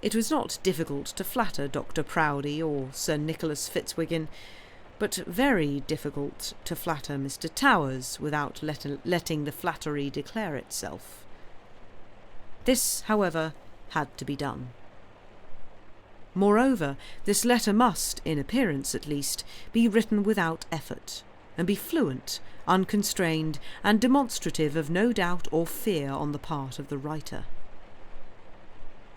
It was not difficult to flatter Dr. Proudie or Sir Nicholas Fitzwiggin, but very difficult to flatter Mr. Towers without letting the flattery declare itself. This, however, had to be done. Moreover, this letter must, in appearance at least, be written without effort, and be fluent, unconstrained, and demonstrative of no doubt or fear on the part of the writer.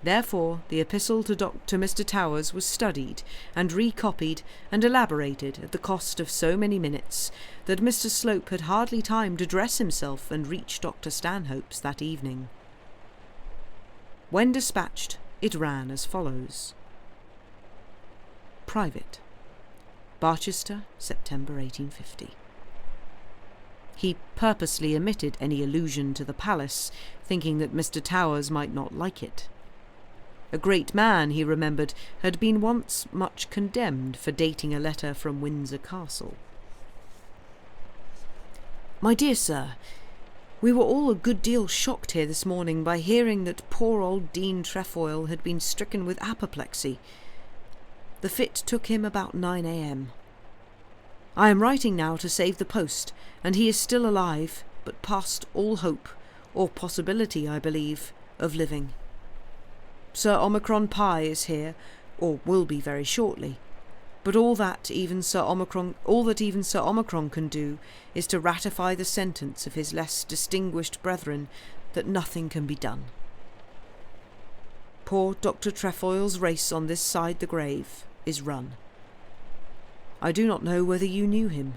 Therefore, the epistle to Mr. Towers was studied and recopied and elaborated at the cost of so many minutes that Mr. Slope had hardly time to dress himself and reach Dr. Stanhope's that evening. When dispatched, it ran as follows. Private. Barchester, September 1850. He purposely omitted any allusion to the palace, thinking that Mr. Towers might not like it. A great man, he remembered, had been once much condemned for dating a letter from Windsor Castle. My dear sir, we were all a good deal shocked here this morning by hearing that poor old Dean Trefoil had been stricken with apoplexy. The fit took him about 9 a.m. I am writing now to save the post, and he is still alive, but past all hope, or possibility, I believe, of living. Sir Omicron Pie is here, or will be very shortly, but all that even Sir Omicron can do is to ratify the sentence of his less distinguished brethren that nothing can be done. Poor Dr. Trefoil's race on this side the grave is run. I do not know whether you knew him.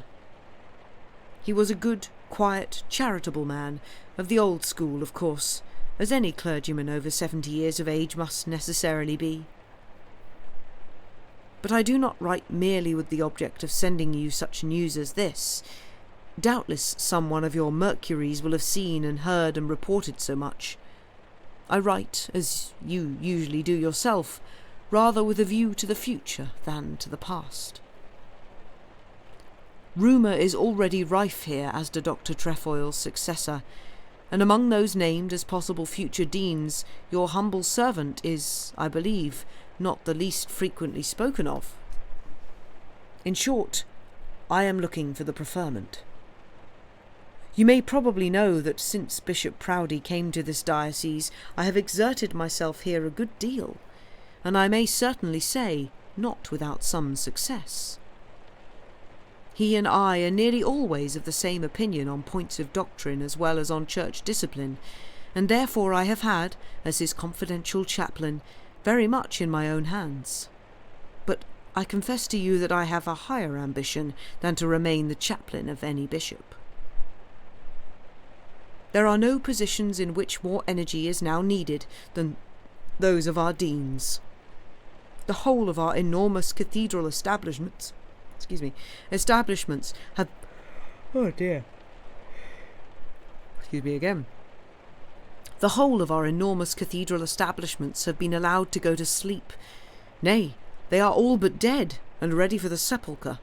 He was a good, quiet, charitable man, of the old school, of course, as any clergyman over 70 years of age must necessarily be. But I do not write merely with the object of sending you such news as this. Doubtless some one of your Mercuries will have seen and heard and reported so much. I write, as you usually do yourself, rather with a view to the future than to the past. Rumour is already rife here as to Dr. Trefoil's successor, and among those named as possible future deans, your humble servant is, I believe, not the least frequently spoken of. In short, I am looking for the preferment. You may probably know that since Bishop Proudie came to this diocese, I have exerted myself here a good deal, and I may certainly say, not without some success. He and I are nearly always of the same opinion on points of doctrine as well as on church discipline, and therefore I have had, as his confidential chaplain, very much in my own hands. But I confess to you that I have a higher ambition than to remain the chaplain of any bishop. There are no positions in which more energy is now needed than those of our deans. The whole of our enormous cathedral establishments have... Oh dear. Excuse me again. The whole of our enormous cathedral establishments have been allowed to go to sleep. Nay, they are all but dead and ready for the sepulchre.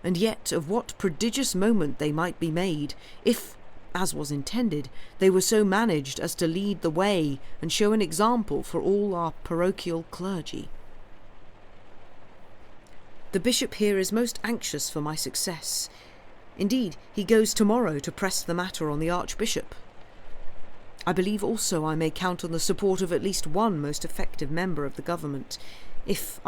And yet of what prodigious moment they might be made, if, as was intended, they were so managed as to lead the way and show an example for all our parochial clergy. The bishop here is most anxious for my success. Indeed, he goes tomorrow to press the matter on the archbishop. I believe also I may count on the support of at least one most effective member of the government, but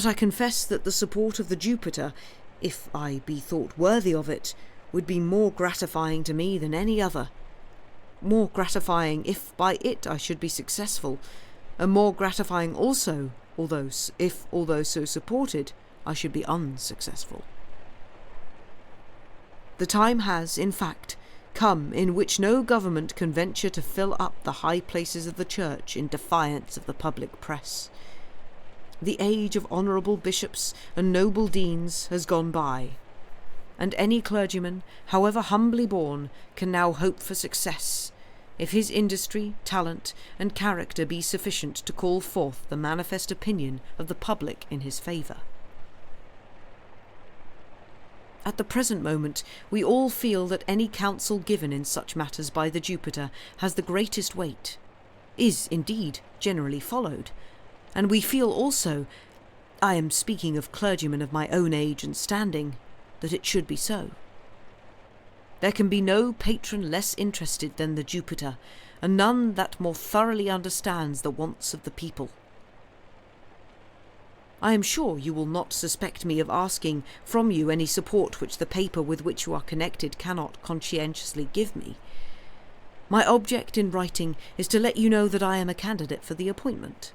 I confess that the support of the Jupiter, if I be thought worthy of it, would be more gratifying to me than any other. More gratifying if by it I should be successful, and more gratifying also although so supported, I should be unsuccessful. The time has, in fact, come in which no government can venture to fill up the high places of the church in defiance of the public press. The age of honourable bishops and noble deans has gone by, and any clergyman, however humbly born, can now hope for success, if his industry, talent, and character be sufficient to call forth the manifest opinion of the public in his favour. At the present moment, we all feel that any counsel given in such matters by the Jupiter has the greatest weight, is indeed generally followed, and we feel also, I am speaking of clergymen of my own age and standing, that it should be so. There can be no patron less interested than the Jupiter, and none that more thoroughly understands the wants of the people. I am sure you will not suspect me of asking from you any support which the paper with which you are connected cannot conscientiously give me. My object in writing is to let you know that I am a candidate for the appointment.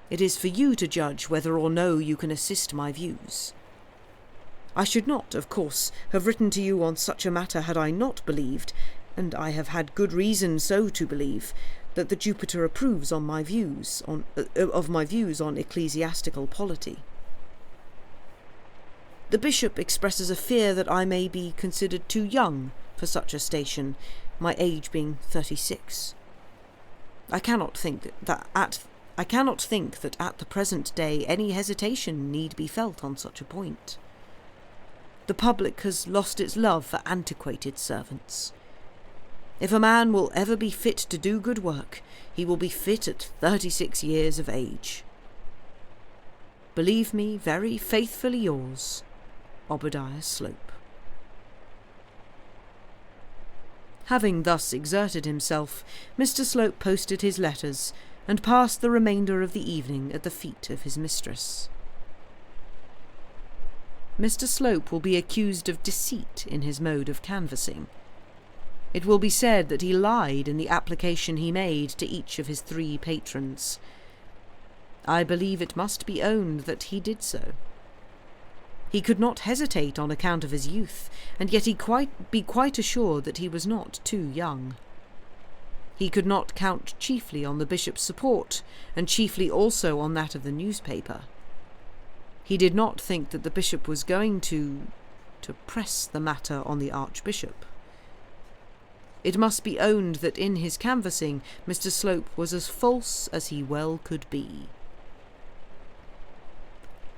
It is for you to judge whether or no you can assist my views. I should not, of course, have written to you on such a matter had I not believed, and I have had good reason so to believe, that the Jupiter approves of my views on ecclesiastical polity. The bishop expresses a fear that I may be considered too young for such a station, my age being 36. I cannot think that at the present day any hesitation need be felt on such a point. The public has lost its love for antiquated servants. If a man will ever be fit to do good work, he will be fit at 36 years of age. Believe me, very faithfully yours, Obadiah Slope. Having thus exerted himself, Mr. Slope posted his letters, and passed the remainder of the evening at the feet of his mistress. Mr. Slope will be accused of deceit in his mode of canvassing. It will be said that he lied in the application he made to each of his 3 patrons. I believe it must be owned that he did so. He could not hesitate on account of his youth, and yet he be quite assured that he was not too young. He could not count chiefly on the bishop's support, and chiefly also on that of the newspaper. He did not think that the bishop was going to press the matter on the archbishop. It must be owned that in his canvassing Mr. Slope was as false as he well could be.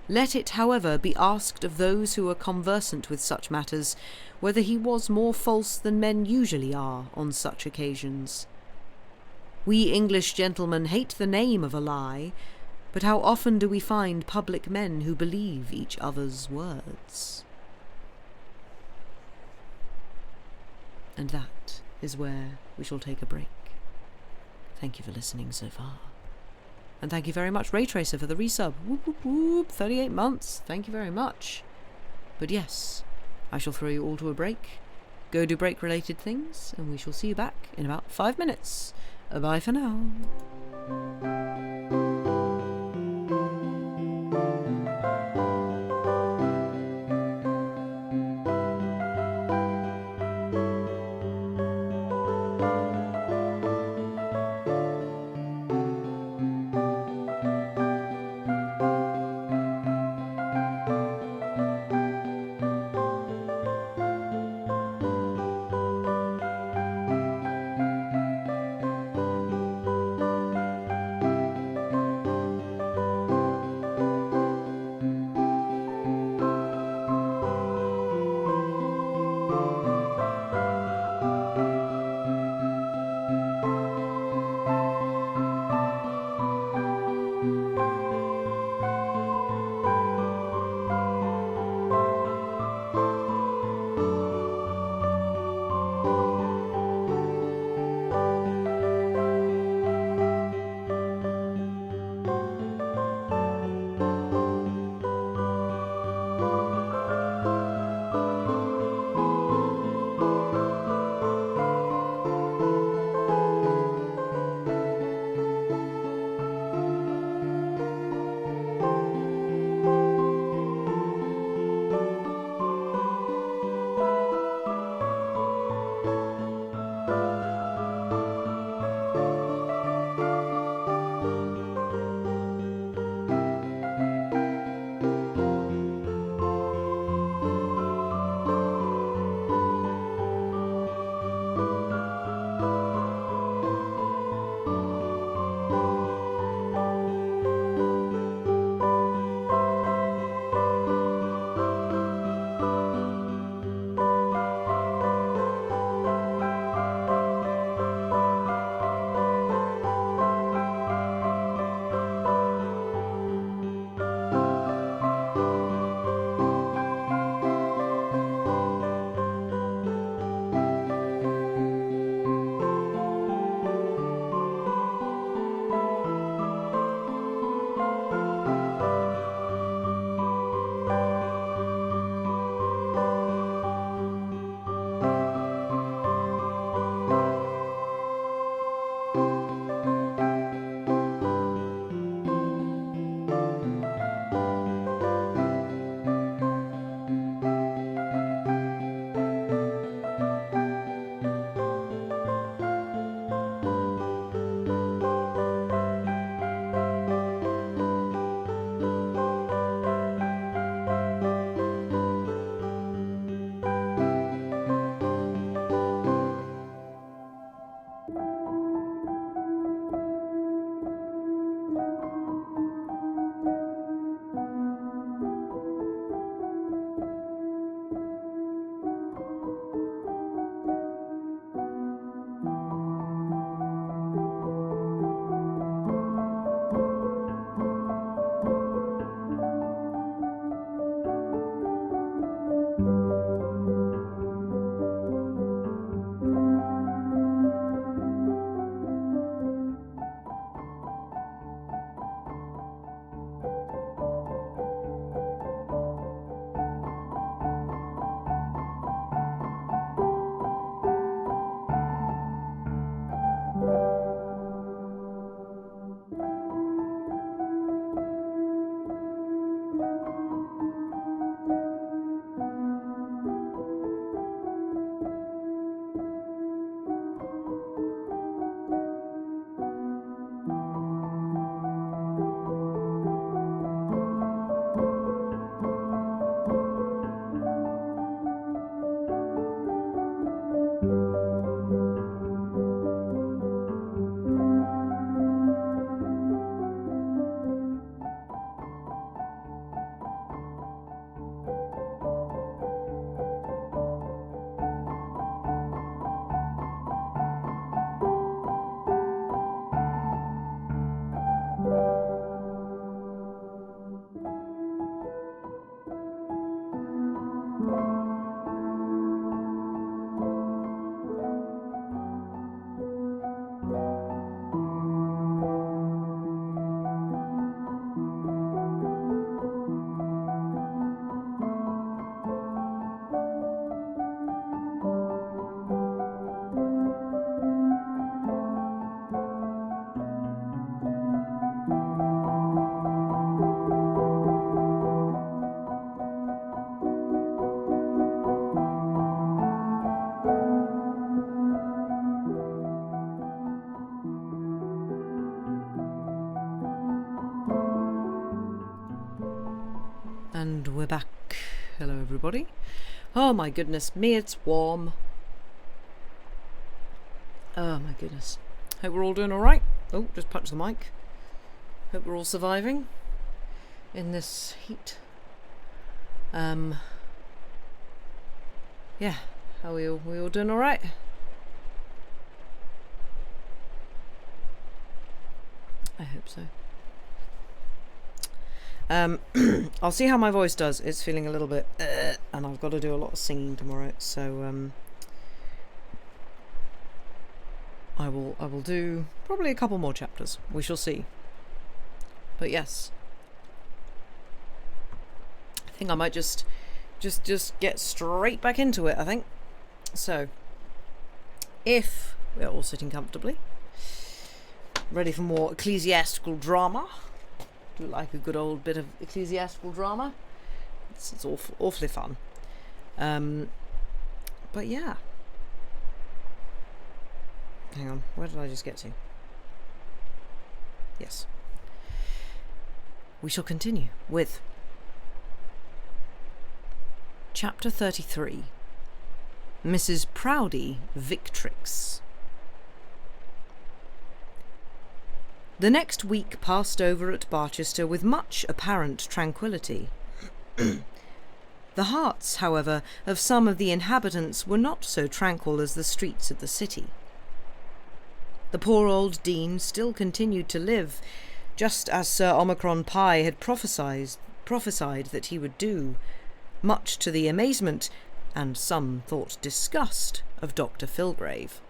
Let it, however, be asked of those who are conversant with such matters, whether he was more false than men usually are on such occasions. We English gentlemen hate the name of a lie, but how often do we find public men who believe each other's words? And that is where we shall take a break. Thank you for listening so far. And thank you very much, Raytracer, for the resub. Whoop, whoop, whoop. 38 months. Thank you very much. But yes, I shall throw you all to a break. Go do break-related things, and we shall see you back in about 5 minutes. Bye for now. everybody. Oh my goodness me, it's warm. Oh my goodness. Hope we're all doing alright. Oh, just punch the mic. Hope we're all surviving in this heat. Yeah, how we all doing alright? I hope so. I'll see how my voice does. It's feeling a little bit and I've got to do a lot of singing tomorrow, so I will do probably a couple more chapters. We shall see. But yes, I think I might just get straight back into it, I think. So if we're all sitting comfortably, ready for more ecclesiastical drama. Do like a good old bit of ecclesiastical drama. It's awfully fun. But yeah. Hang on, where did I just get to? Yes. We shall continue with Chapter 33. Mrs. Proudie Victrix. The next week passed over at Barchester with much apparent tranquillity. The hearts, however, of some of the inhabitants were not so tranquil as the streets of the city. The poor old dean still continued to live, just as Sir Omicron Pie had prophesied that he would do, much to the amazement, and some thought disgust, of Dr. Filgrave.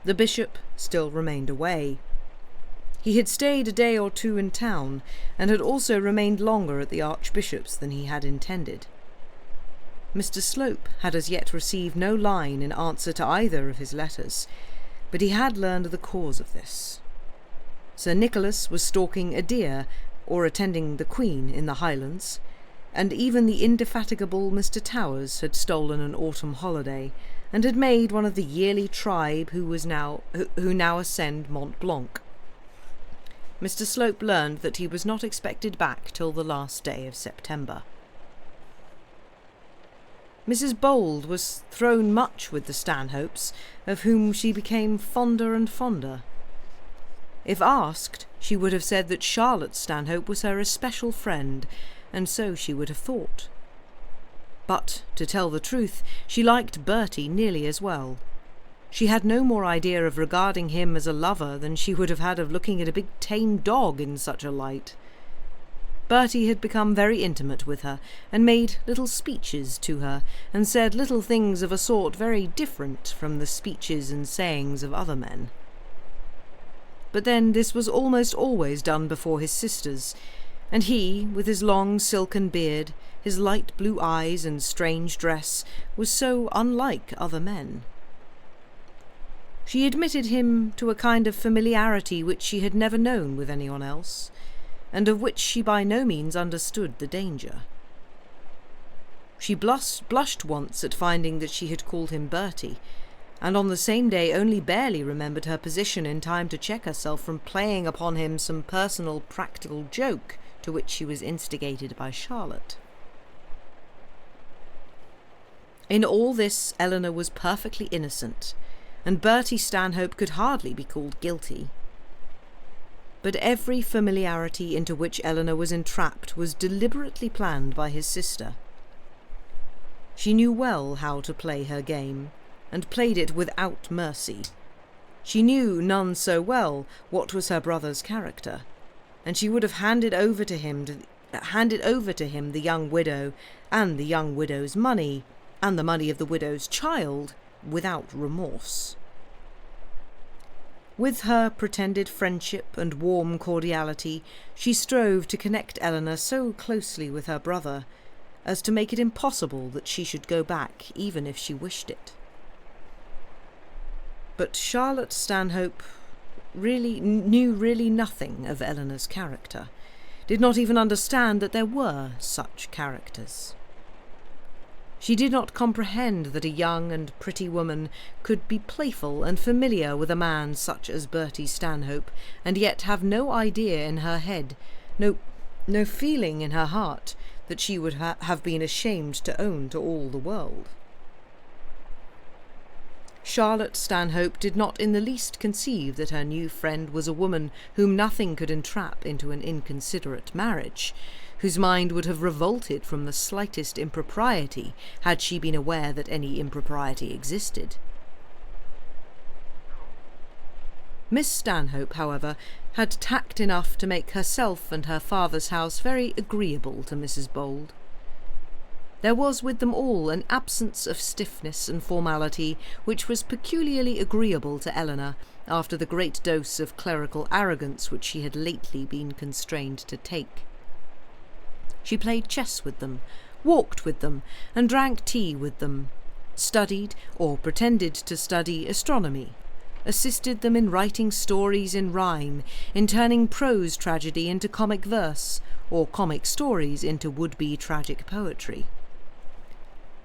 The bishop still remained away. He had stayed a day or two in town, and had also remained longer at the archbishop's than he had intended. Mr. Slope had as yet received no line in answer to either of his letters, but he had learned the cause of this. Sir Nicholas was stalking a deer, or attending the Queen in the Highlands, and even the indefatigable Mr. Towers had stolen an autumn holiday, and had made one of the yearly tribe who now ascend Mont Blanc. Mr. Slope learned that he was not expected back till the last day of September. Mrs. Bold was thrown much with the Stanhopes, of whom she became fonder and fonder. If asked, she would have said that Charlotte Stanhope was her especial friend, and so she would have thought. But, to tell the truth, she liked Bertie nearly as well. She had no more idea of regarding him as a lover than she would have had of looking at a big tame dog in such a light. Bertie had become very intimate with her, and made little speeches to her, and said little things of a sort very different from the speeches and sayings of other men. But then this was almost always done before his sisters, and he, with his long silken beard, his light blue eyes and strange dress, was so unlike other men. She admitted him to a kind of familiarity which she had never known with anyone else, and of which she by no means understood the danger. She blushed once at finding that she had called him Bertie, and on the same day only barely remembered her position in time to check herself from playing upon him some personal practical joke to which she was instigated by Charlotte. In all this Eleanor was perfectly innocent, and Bertie Stanhope could hardly be called guilty. But every familiarity into which Eleanor was entrapped was deliberately planned by his sister. She knew well how to play her game, and played it without mercy. She knew none so well what was her brother's character, and she would have handed over to him the young widow, and the young widow's money, and the money of the widow's child, without remorse. With her pretended friendship and warm cordiality, she strove to connect Eleanor so closely with her brother as to make it impossible that she should go back even if she wished it. But Charlotte Stanhope knew nothing of Eleanor's character, did not even understand that there were such characters. She did not comprehend that a young and pretty woman could be playful and familiar with a man such as Bertie Stanhope, and yet have no idea in her head, no feeling in her heart, that she would have been ashamed to own to all the world. Charlotte Stanhope did not in the least conceive that her new friend was a woman whom nothing could entrap into an inconsiderate marriage, whose mind would have revolted from the slightest impropriety had she been aware that any impropriety existed. Miss Stanhope, however, had tact enough to make herself and her father's house very agreeable to Mrs. Bold. There was with them all an absence of stiffness and formality which was peculiarly agreeable to Eleanor after the great dose of clerical arrogance which she had lately been constrained to take. She played chess with them, walked with them, and drank tea with them, studied, or pretended to study, astronomy, assisted them in writing stories in rhyme, in turning prose tragedy into comic verse, or comic stories into would-be tragic poetry.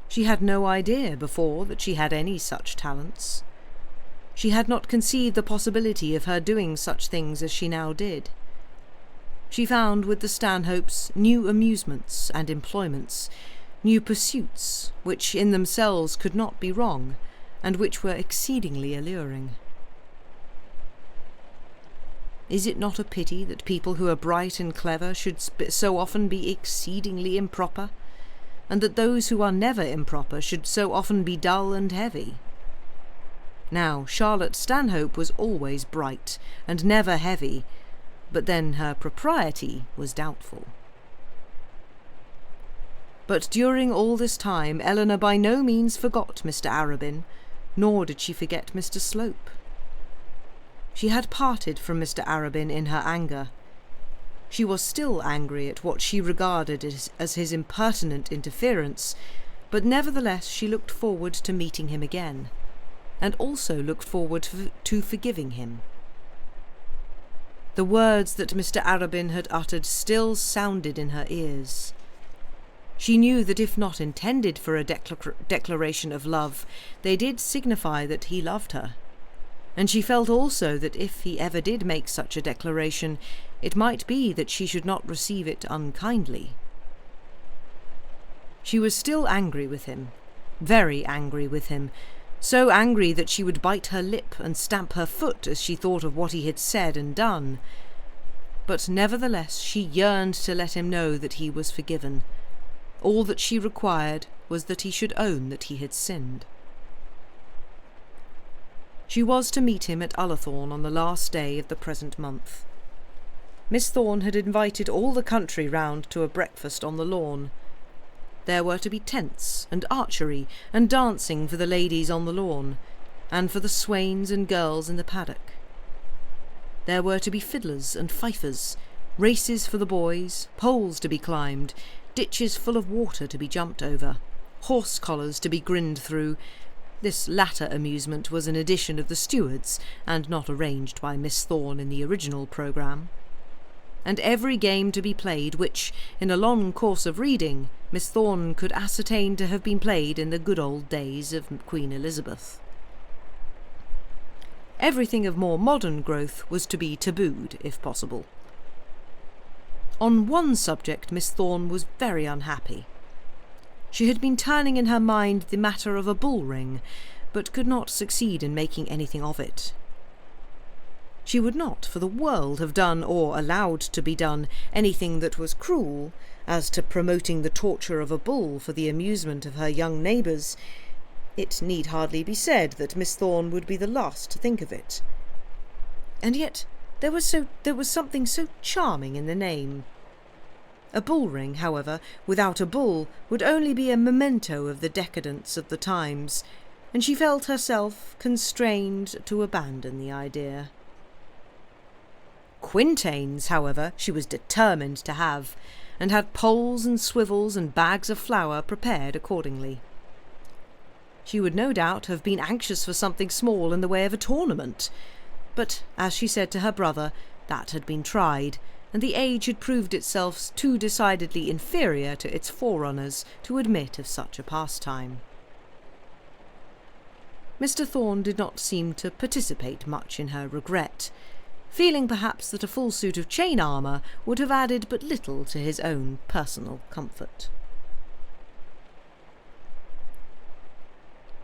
She had no idea before that she had any such talents. She had not conceived the possibility of her doing such things as she now did. She found with the Stanhopes new amusements and employments, new pursuits, which in themselves could not be wrong, and which were exceedingly alluring. Is it not a pity that people who are bright and clever should so often be exceedingly improper, and that those who are never improper should so often be dull and heavy? Now, Charlotte Stanhope was always bright, and never heavy, but then her propriety was doubtful. But during all this time Eleanor by no means forgot Mr. Arabin, nor did she forget Mr. Slope. She had parted from Mr. Arabin in her anger. She was still angry at what she regarded as his impertinent interference, but nevertheless she looked forward to meeting him again, and also looked forward to forgiving him. The words that Mr. Arabin had uttered still sounded in her ears. She knew that if not intended for a declaration of love, they did signify that he loved her, and she felt also that if he ever did make such a declaration, it might be that she should not receive it unkindly. She was still angry with him, very angry with him, so angry that she would bite her lip and stamp her foot as she thought of what he had said and done. But nevertheless she yearned to let him know that he was forgiven. All that she required was that he should own that he had sinned. She was to meet him at Ullathorne on the last day of the present month. Miss Thorne had invited all the country round to a breakfast on the lawn. There were to be tents and archery and dancing for the ladies on the lawn, and for the swains and girls in the paddock. There were to be fiddlers and fifers, races for the boys, poles to be climbed, ditches full of water to be jumped over, horse collars to be grinned through. This latter amusement was an addition of the stewards, and not arranged by Miss Thorne in the original programme. And every game to be played which, in a long course of reading, Miss Thorne could ascertain to have been played in the good old days of Queen Elizabeth. Everything of more modern growth was to be tabooed, if possible. On one subject Miss Thorne was very unhappy. She had been turning in her mind the matter of a bull ring, but could not succeed in making anything of it. She would not for the world have done, or allowed to be done, anything that was cruel, as to promoting the torture of a bull for the amusement of her young neighbours. It need hardly be said that Miss Thorne would be the last to think of it. And yet there was something so charming in the name. A bull ring, however, without a bull, would only be a memento of the decadence of the times, and she felt herself constrained to abandon the idea. Quintains, however, she was determined to have, and had poles and swivels and bags of flour prepared accordingly. She would no doubt have been anxious for something small in the way of a tournament, but, as she said to her brother, that had been tried, and the age had proved itself too decidedly inferior to its forerunners to admit of such a pastime. Mr. Thorne did not seem to participate much in her regret, feeling perhaps that a full suit of chain armour would have added but little to his own personal comfort.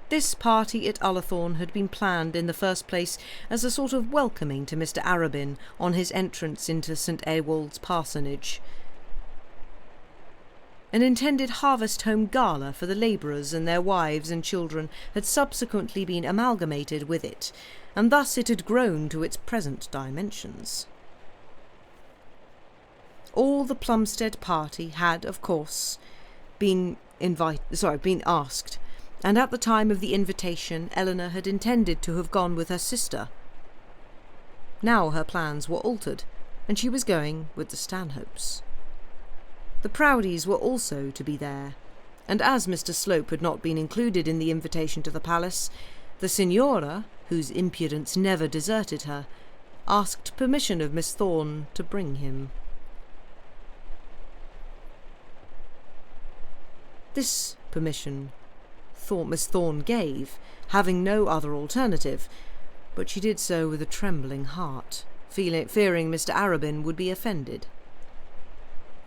This party at Ullathorne had been planned in the first place as a sort of welcoming to Mr. Arabin on his entrance into St. Ewald's parsonage. An intended harvest home gala for the labourers and their wives and children had subsequently been amalgamated with it, and thus it had grown to its present dimensions. All the Plumstead party had, of course, been asked, and at the time of the invitation Eleanor had intended to have gone with her sister. Now her plans were altered, and she was going with the Stanhopes. The Proudies were also to be there, and as Mr. Slope had not been included in the invitation to the palace, the Signora, whose impudence never deserted her, asked permission of Miss Thorne to bring him. This permission Miss Thorne gave, having no other alternative, but she did so with a trembling heart, fearing Mr. Arabin would be offended.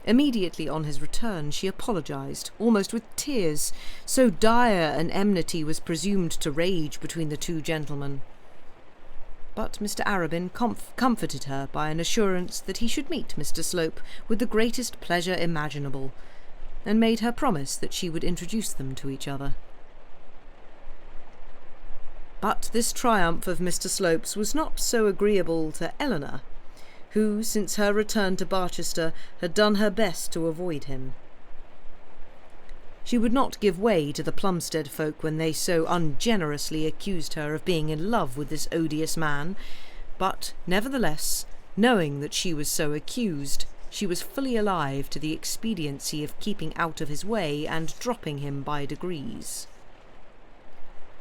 Immediately on his return she apologised, almost with tears, so dire an enmity was presumed to rage between the two gentlemen. But Mr. Arabin comforted her by an assurance that he should meet Mr. Slope with the greatest pleasure imaginable, and made her promise that she would introduce them to each other. But this triumph of Mr. Slope's was not so agreeable to Eleanor, who, since her return to Barchester, had done her best to avoid him. She would not give way to the Plumstead folk when they so ungenerously accused her of being in love with this odious man, but, nevertheless, knowing that she was so accused, she was fully alive to the expediency of keeping out of his way and dropping him by degrees.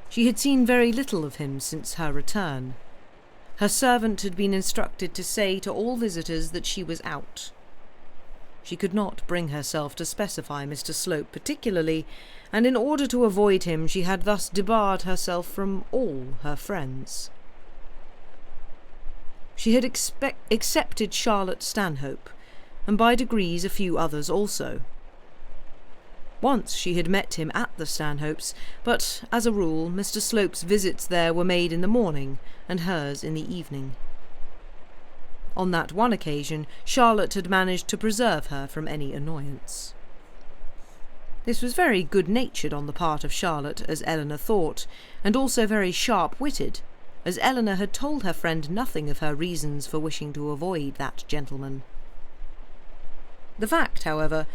She had seen very little of him since her return. Her servant had been instructed to say to all visitors that she was out. She could not bring herself to specify Mr. Slope particularly, and in order to avoid him she had thus debarred herself from all her friends. She had accepted Charlotte Stanhope, and by degrees a few others also. Once she had met him at the Stanhopes, but, as a rule, Mr. Slope's visits there were made in the morning, and hers in the evening. On that one occasion Charlotte had managed to preserve her from any annoyance. This was very good-natured on the part of Charlotte, as Eleanor thought, and also very sharp-witted, as Eleanor had told her friend nothing of her reasons for wishing to avoid that gentleman. The fact, however,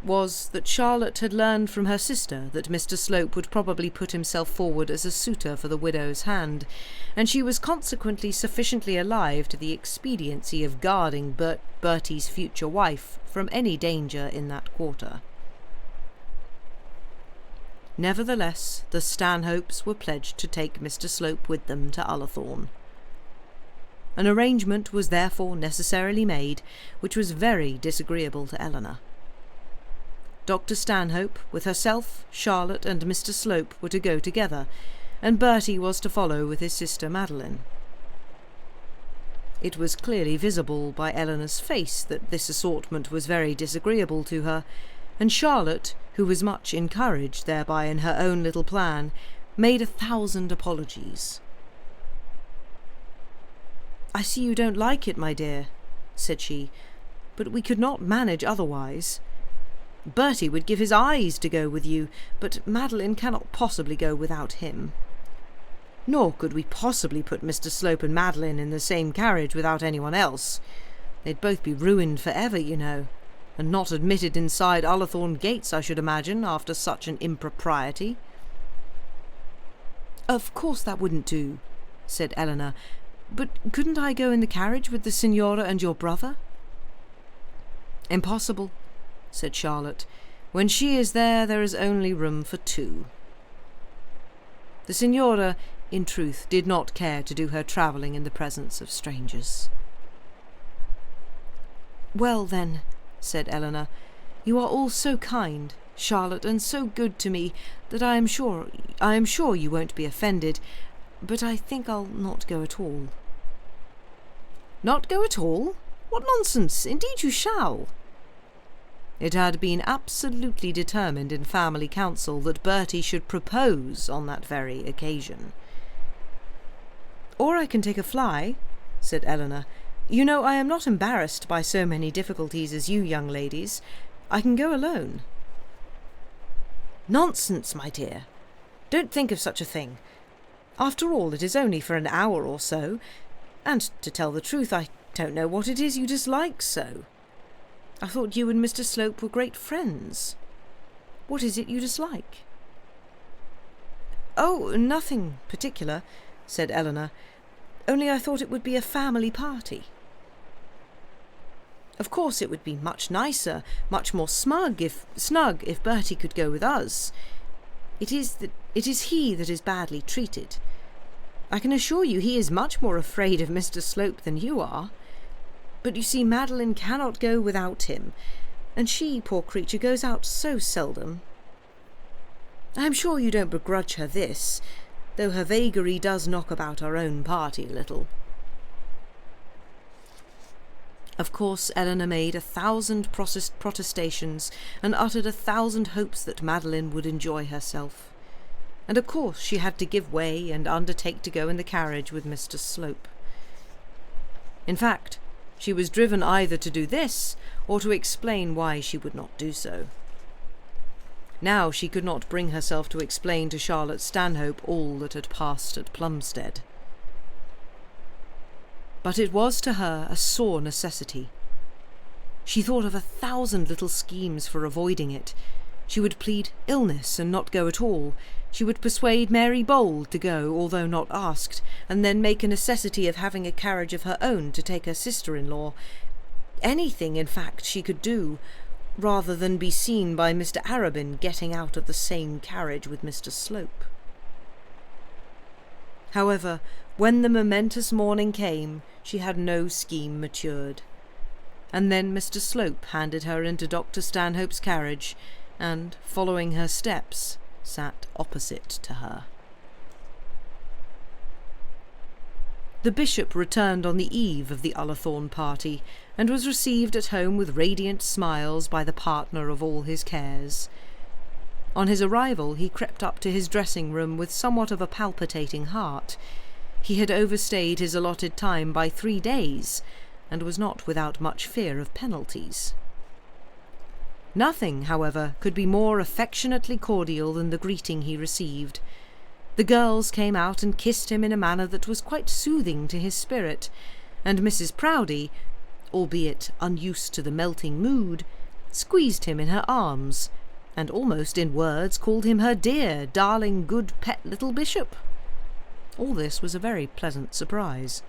was that Charlotte had learned from her sister that Mr. Slope would probably put himself forward as a suitor for the widow's hand, and she was consequently sufficiently alive to the expediency of guarding Bertie's future wife from any danger in that quarter. Nevertheless, the Stanhopes were pledged to take Mr. Slope with them to Ullathorne. An arrangement was therefore necessarily made, which was very disagreeable to Eleanor. Dr. Stanhope, with herself, Charlotte, and Mr. Slope were to go together, and Bertie was to follow with his sister Madeline. It was clearly visible by Eleanor's face that this assortment was very disagreeable to her, and Charlotte, who was much encouraged thereby in her own little plan, made 1,000 apologies. "I see you don't like it, my dear," said she, "but we could not manage otherwise. Bertie would give his eyes to go with you, but Madeline cannot possibly go without him. Nor could we possibly put Mr. Slope and Madeline in the same carriage without anyone else. They'd both be ruined for ever, you know, and not admitted inside Ullathorne gates, I should imagine, after such an impropriety." "Of course that wouldn't do," said Eleanor, "but couldn't I go in the carriage with the Signora and your brother?" "Impossible," said Charlotte. "When she is there, there is only room for 2. The Signora, in truth, did not care to do her travelling in the presence of strangers. "Well, then," said Eleanor, "you are all so kind, Charlotte, and so good to me, that I am sure you won't be offended, but I think I'll not go at all." Not go at all? What nonsense! Indeed you shall. It had been absolutely determined in family council that Bertie should propose on that very occasion. "Or I can take a fly," said Eleanor. "You know I am not embarrassed by so many difficulties as you young ladies. I can go alone." "Nonsense, my dear. Don't think of such a thing. After all, it is only for an hour or so, and, to tell the truth, I don't know what it is you dislike so. I thought you and Mr. Slope were great friends. What is it you dislike?" "Oh, nothing particular," said Eleanor. "Only I thought it would be a family party. Of course it would be much nicer, much more snug if Bertie could go with us. It is he that is badly treated. I can assure you he is much more afraid of Mr. Slope than you are. But you see, Madeline cannot go without him, and she, poor creature, goes out so seldom. I am sure you don't begrudge her this, though her vagary does knock about our own party a little." Of course Eleanor made 1,000 protestations and uttered 1,000 hopes that Madeline would enjoy herself. And of course she had to give way and undertake to go in the carriage with Mr. Slope. In fact, she was driven either to do this or to explain why she would not do so. Now she could not bring herself to explain to Charlotte Stanhope all that had passed at Plumstead. But it was to her a sore necessity. She thought of 1,000 little schemes for avoiding it. She would plead illness and not go at all. She would persuade Mary Bold to go, although not asked, and then make a necessity of having a carriage of her own to take her sister-in-law. Anything, in fact, she could do, rather than be seen by Mr. Arabin getting out of the same carriage with Mr. Slope. However, when the momentous morning came, she had no scheme matured. And then Mr. Slope handed her into Dr. Stanhope's carriage, and, following her steps, sat opposite to her. The bishop returned on the eve of the Ullathorne party, and was received at home with radiant smiles by the partner of all his cares. On his arrival he crept up to his dressing-room with somewhat of a palpitating heart. He had overstayed his allotted time by 3 days, and was not without much fear of penalties. Nothing, however, could be more affectionately cordial than the greeting he received. The girls came out and kissed him in a manner that was quite soothing to his spirit, and Mrs. Proudie, albeit unused to the melting mood, squeezed him in her arms, and almost in words called him her dear, darling, good pet little bishop. All this was a very pleasant surprise.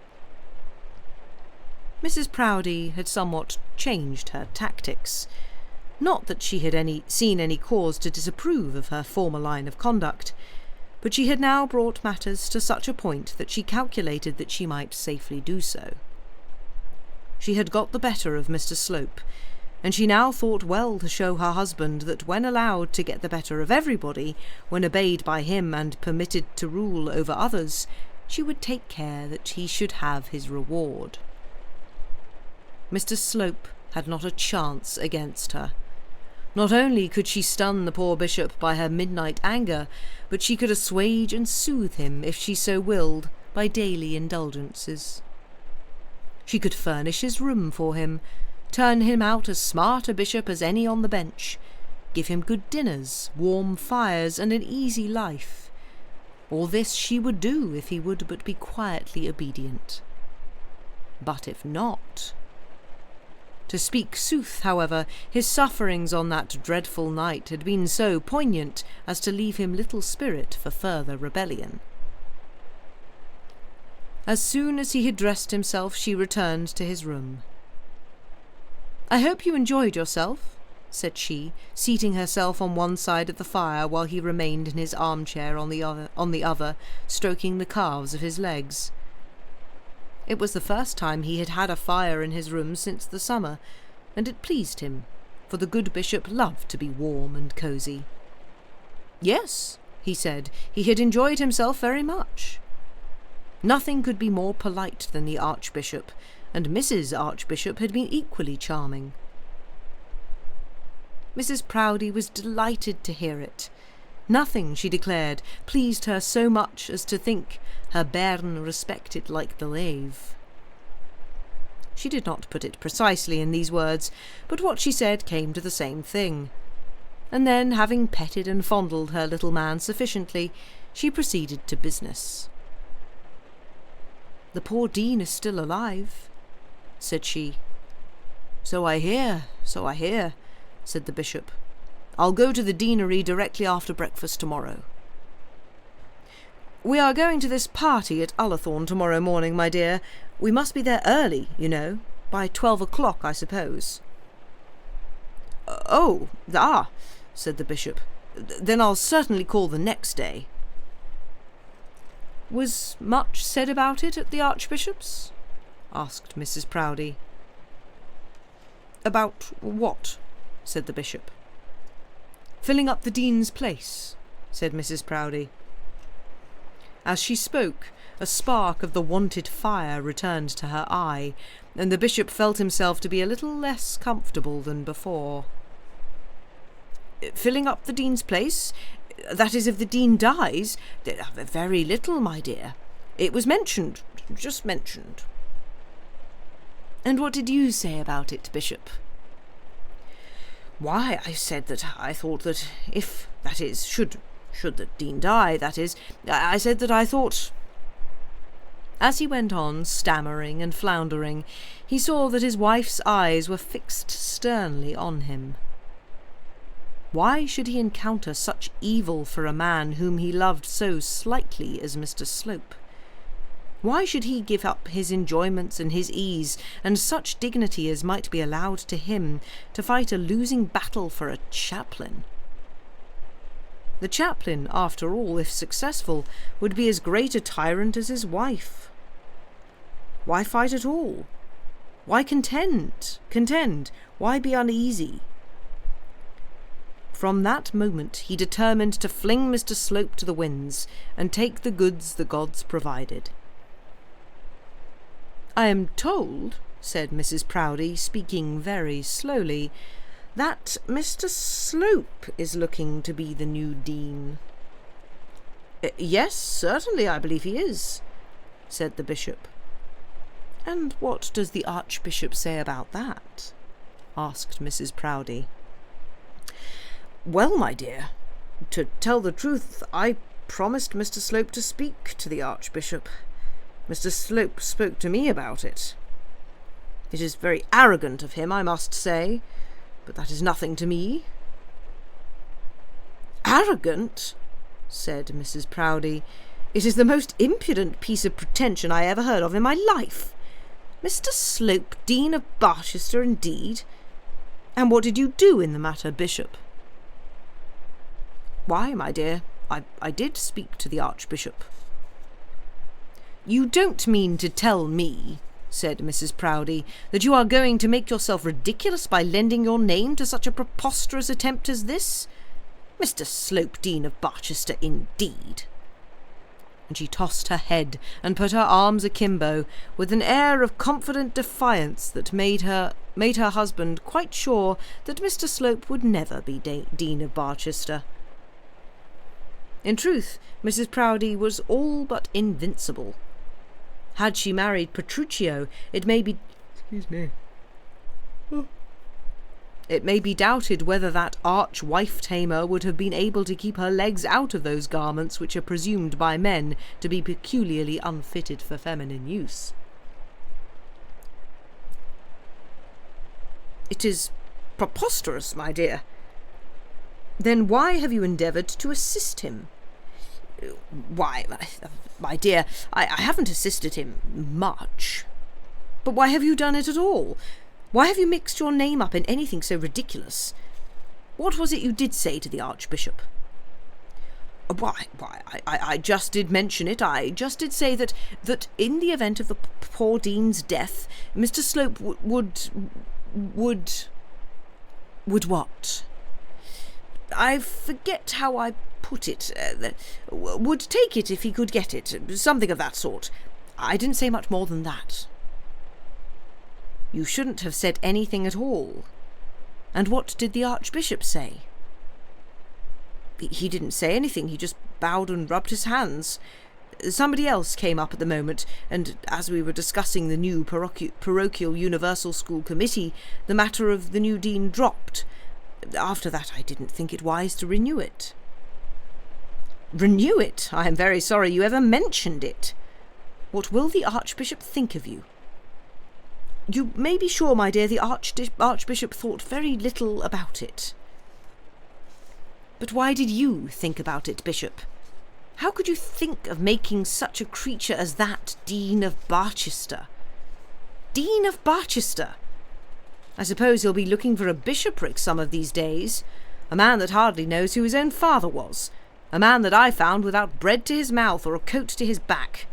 Mrs. Proudie had somewhat changed her tactics. Not that she had seen any cause to disapprove of her former line of conduct, but she had now brought matters to such a point that she calculated that she might safely do so. She had got the better of Mr. Slope, and she now thought well to show her husband that when allowed to get the better of everybody, when obeyed by him and permitted to rule over others, she would take care that he should have his reward. Mr. Slope had not a chance against her. Not only could she stun the poor bishop by her midnight anger, but she could assuage and soothe him, if she so willed, by daily indulgences. She could furnish his room for him, turn him out as smart a bishop as any on the bench, give him good dinners, warm fires, and an easy life. All this she would do if he would but be quietly obedient. But if not... To speak sooth, however, his sufferings on that dreadful night had been so poignant as to leave him little spirit for further rebellion. As soon as he had dressed himself, she returned to his room. "I hope you enjoyed yourself," said she, seating herself on one side of the fire while he remained in his armchair on the other, stroking the calves of his legs. It was the first time he had had a fire in his room since the summer, and it pleased him, for the good bishop loved to be warm and cosy. Yes, he said, he had enjoyed himself very much. Nothing could be more polite than the archbishop, and Mrs. Archbishop had been equally charming. Mrs. Proudie was delighted to hear it. Nothing, she declared, pleased her so much as to think her bairn respected like the lave. She did not put it precisely in these words, but what she said came to the same thing. And then, having petted and fondled her little man sufficiently, she proceeded to business. "The poor Dean is still alive," said she. So I hear," said the bishop. "I'll go to the deanery directly after breakfast tomorrow." "We are going to this party at Ullathorne tomorrow morning, my dear. We must be there early, you know, by 12 o'clock, I suppose." Said the bishop. "Then I'll certainly call the next day." "Was much said about it at the Archbishop's?" asked Mrs. Proudie. "About what?" said the bishop. "Filling up the Dean's place," said Mrs. Proudie. As she spoke, a spark of the wonted fire returned to her eye, and the bishop felt himself to be a little less comfortable than before. "Filling up the Dean's place? That is, if the Dean dies? Very little, my dear. It was mentioned, just mentioned." "And what did you say about it, Bishop?" "Why, I said that I thought that if, that is, should the Dean die, that is, I said that I thought—" As he went on, stammering and floundering, he saw that his wife's eyes were fixed sternly on him. Why should he encounter such evil for a man whom he loved so slightly as Mr. Slope? Why should he give up his enjoyments and his ease, and such dignity as might be allowed to him, to fight a losing battle for a chaplain? The chaplain, after all, if successful, would be as great a tyrant as his wife. Why fight at all? Why contend? Why be uneasy? From that moment he determined to fling Mr. Slope to the winds, and take the goods the gods provided. "I am told," said Mrs. Proudie, speaking very slowly, "that Mr. Slope is looking to be the new dean." "Yes, certainly, I believe he is," said the bishop. "And what does the Archbishop say about that?" asked Mrs. Proudie. "Well, my dear, to tell the truth, I promised Mr. Slope to speak to the Archbishop. Mr. Slope spoke to me about it. It is very arrogant of him, I must say, but that is nothing to me." "Arrogant?" said Mrs. Proudie. "It is the most impudent piece of pretension I ever heard of in my life. Mr. Slope, Dean of Barchester, indeed. And what did you do in the matter, Bishop?" "Why, my dear, I did speak to the Archbishop." "You don't mean to tell me," said Mrs. Proudie, "that you are going to make yourself ridiculous by lending your name to such a preposterous attempt as this? Mr. Slope, Dean of Barchester, indeed!" And she tossed her head and put her arms akimbo, with an air of confident defiance that made her husband quite sure that Mr. Slope would never be Dean of Barchester. In truth, Mrs. Proudie was all but invincible. Had she married Petruchio, it may be doubted whether that arch wife-tamer would have been able to keep her legs out of those garments which are presumed by men to be peculiarly unfitted for feminine use. "It is preposterous, my dear." "Then why have you endeavoured to assist him?" "Why, my dear, I haven't assisted him much." "But why have you done it at all? Why have you mixed your name up in anything so ridiculous? What was it you did say to the Archbishop?" Why, I just did mention it. I just did say that in the event of the poor Dean's death, Mr. Slope would what? I forget how I put it. Would take it if he could get it. Something of that sort. I didn't say much more than that." You shouldn't have said anything at all. And what did the Archbishop say? He didn't say anything, he just bowed and rubbed his hands. Somebody else came up at the moment, and as we were discussing the new parochial Universal School Committee, the matter of the new dean dropped. After that I didn't think it wise to renew it. Renew it? I am very sorry you ever mentioned it. What will the Archbishop think of you? You may be sure, my dear, the Archbishop thought very little about it. But why did you think about it, Bishop? How could you think of making such a creature as that Dean of Barchester? Dean of Barchester! I suppose he'll be looking for a bishopric some of these days. A man that hardly knows who his own father was. A man that I found without bread to his mouth or a coat to his back.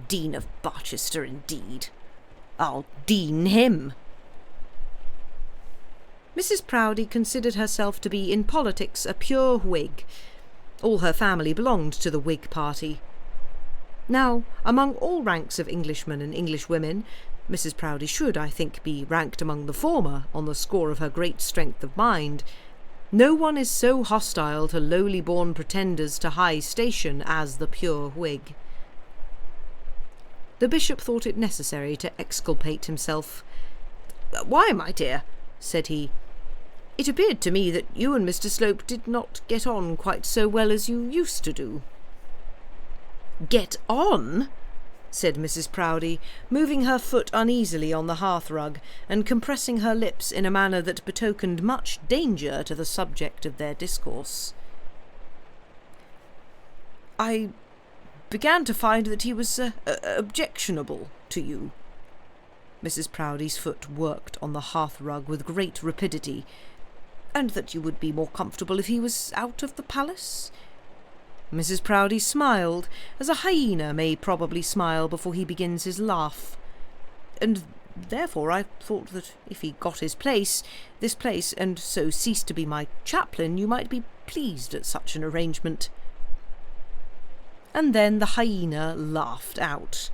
Dean of Barchester, indeed. I'll dean him. Mrs. Proudie considered herself to be in politics a pure Whig. All her family belonged to the Whig party. Now, among all ranks of Englishmen and Englishwomen, Mrs. Proudie should, I think, be ranked among the former on the score of her great strength of mind. No one is so hostile to lowly-born pretenders to high station as the pure Whig. The bishop thought it necessary to exculpate himself. "Why, my dear," said he, "it appeared to me that you and Mr. Slope did not get on quite so well as you used to do." "Get on?" said Mrs. Proudie, moving her foot uneasily on the hearth-rug and compressing her lips in a manner that betokened much danger to the subject of their discourse. "I began to find that he was objectionable to you." Mrs. Proudie's foot worked on the hearth-rug with great rapidity. "And that you would be more comfortable if he was out of the palace?" Mrs. Proudie smiled, as a hyena may probably smile before he begins his laugh. "And therefore I thought that if he got this place, and so ceased to be my chaplain, you might be pleased at such an arrangement." And then the hyena laughed out.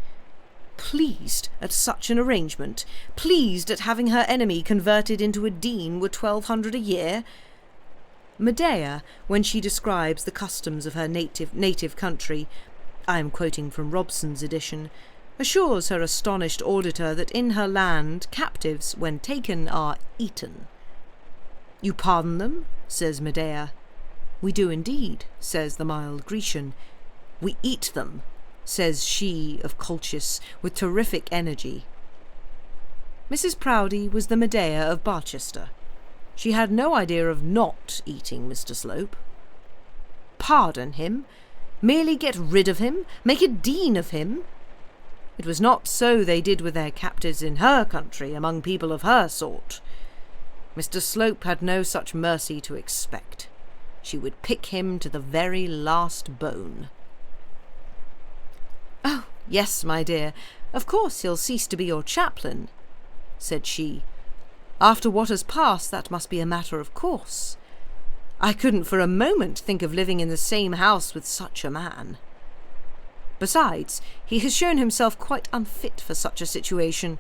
Pleased at such an arrangement? Pleased at having her enemy converted into a dean with 1,200 a year? Medea, when she describes the customs of her native country, I am quoting from Robson's edition, assures her astonished auditor that in her land captives, when taken, are eaten. "You pardon them?" says Medea. "We do indeed," says the mild Grecian. "We eat them," says she of Colchis, with terrific energy. Mrs. Proudie was the Medea of Barchester. She had no idea of not eating Mr. Slope. Pardon him? Merely get rid of him? Make a dean of him? It was not so they did with their captives in her country, among people of her sort. Mr. Slope had no such mercy to expect. She would pick him to the very last bone. "Oh, yes, my dear, of course he'll cease to be your chaplain," said she. "After what has passed, that must be a matter of course. I couldn't for a moment think of living in the same house with such a man. Besides, he has shown himself quite unfit for such a situation,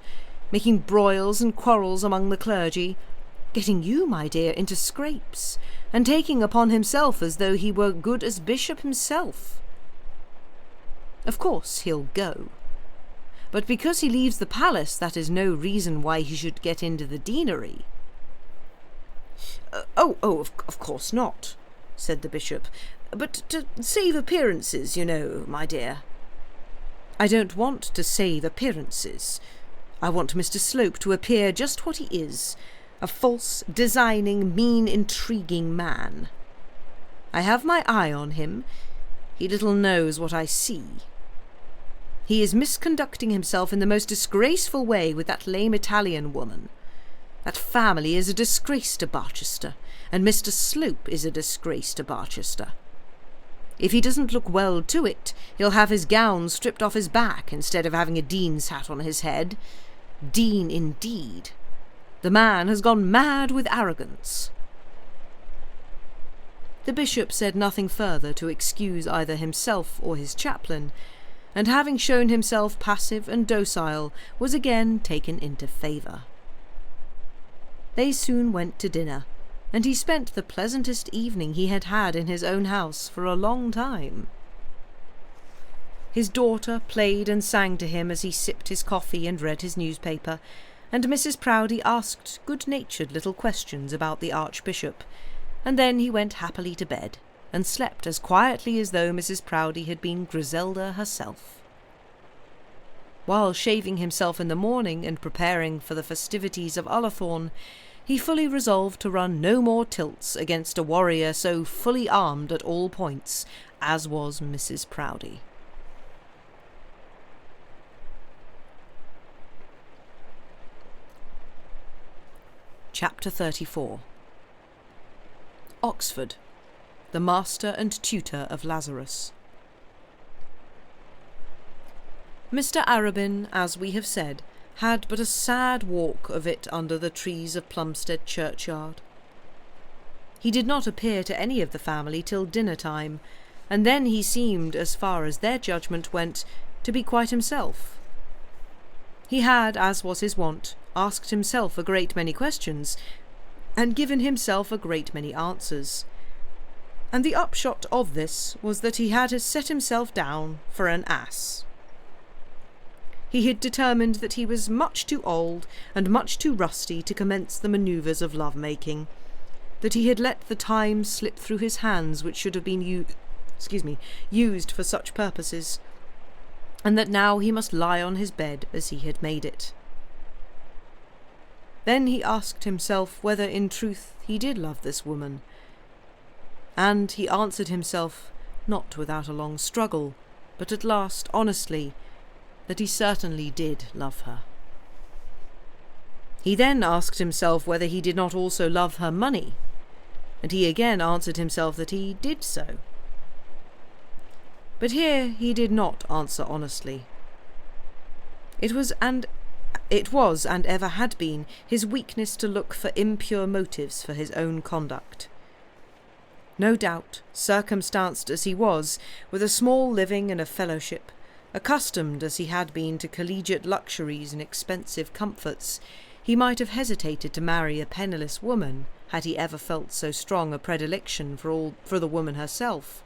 making broils and quarrels among the clergy, getting you, my dear, into scrapes, and taking upon himself as though he were good as bishop himself. Of course he'll go. But because he leaves the palace, that is no reason why he should get into the deanery." Of course not," said the bishop. "But to save appearances, you know, my dear." "I don't want to save appearances. I want Mr. Slope to appear just what he is, a false, designing, mean, intriguing man. I have my eye on him. He little knows what I see. He is misconducting himself in the most disgraceful way with that lame Italian woman. That family is a disgrace to Barchester, and Mr. Slope is a disgrace to Barchester. If he doesn't look well to it, he'll have his gown stripped off his back instead of having a dean's hat on his head. Dean indeed. The man has gone mad with arrogance." The bishop said nothing further to excuse either himself or his chaplain, and having shown himself passive and docile, was again taken into favour. They soon went to dinner, and he spent the pleasantest evening he had had in his own house for a long time. His daughter played and sang to him as he sipped his coffee and read his newspaper, and Mrs. Proudie asked good-natured little questions about the Archbishop, and then he went happily to bed, and slept as quietly as though Mrs. Proudie had been Griselda herself. While shaving himself in the morning and preparing for the festivities of Ullathorne, he fully resolved to run no more tilts against a warrior so fully armed at all points as was Mrs. Proudie. Chapter 34. Oxford, the master and tutor of Lazarus. Mr. Arabin, as we have said, had but a sad walk of it under the trees of Plumstead churchyard. He did not appear to any of the family till dinner-time, and then he seemed, as far as their judgment went, to be quite himself. He had, as was his wont, asked himself a great many questions, and given himself a great many answers, and the upshot of this was that he had set himself down for an ass. He had determined that he was much too old and much too rusty to commence the manoeuvres of love-making, that he had let the time slip through his hands which should have been used for such purposes, and that now he must lie on his bed as he had made it. Then he asked himself whether in truth he did love this woman, and he answered himself, not without a long struggle, but at last honestly, that he certainly did love her. He then asked himself whether he did not also love her money, and he again answered himself that he did so. But here he did not answer honestly. It was and ever had been his weakness to look for impure motives for his own conduct. No doubt, circumstanced as he was, with a small living and a fellowship, accustomed as he had been to collegiate luxuries and expensive comforts, he might have hesitated to marry a penniless woman, had he ever felt so strong a predilection for the woman herself.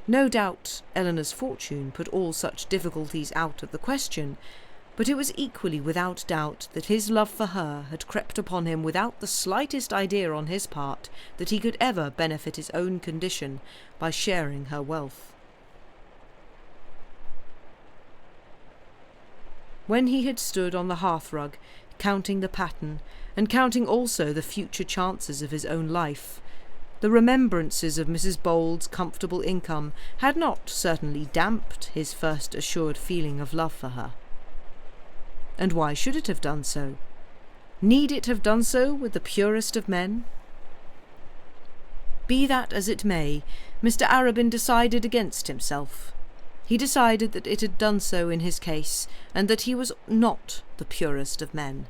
No doubt Eleanor's fortune put all such difficulties out of the question, but it was equally without doubt that his love for her had crept upon him without the slightest idea on his part that he could ever benefit his own condition by sharing her wealth. When he had stood on the hearthrug, counting the pattern, and counting also the future chances of his own life, the remembrances of Mrs. Bowld's comfortable income had not certainly damped his first assured feeling of love for her. And why should it have done so? Need it have done so with the purest of men? Be that as it may, Mr. Arabin decided against himself. He decided that it had done so in his case, and that he was not the purest of men.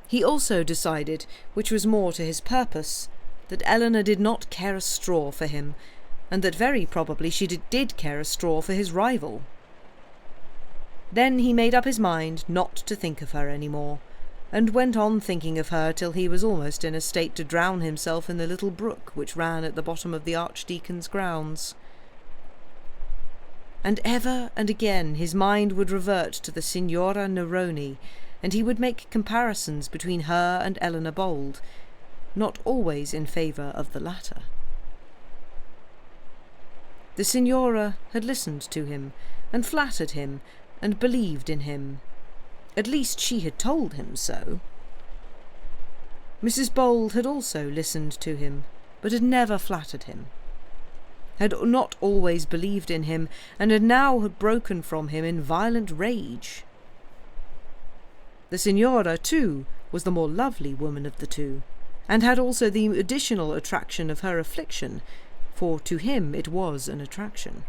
He also decided, which was more to his purpose, that Eleanor did not care a straw for him, and that very probably she did care a straw for his rival. Then he made up his mind not to think of her any more, and went on thinking of her till he was almost in a state to drown himself in the little brook which ran at the bottom of the Archdeacon's grounds. And ever and again his mind would revert to the Signora Neroni, and he would make comparisons between her and Eleanor Bold, not always in favour of the latter. The Signora had listened to him, and flattered him, and believed in him. At least she had told him so. Mrs. Bold had also listened to him, but had never flattered him, had not always believed in him, and had now broken from him in violent rage. The Signora, too, was the more lovely woman of the two, and had also the additional attraction of her affliction, for to him it was an attraction.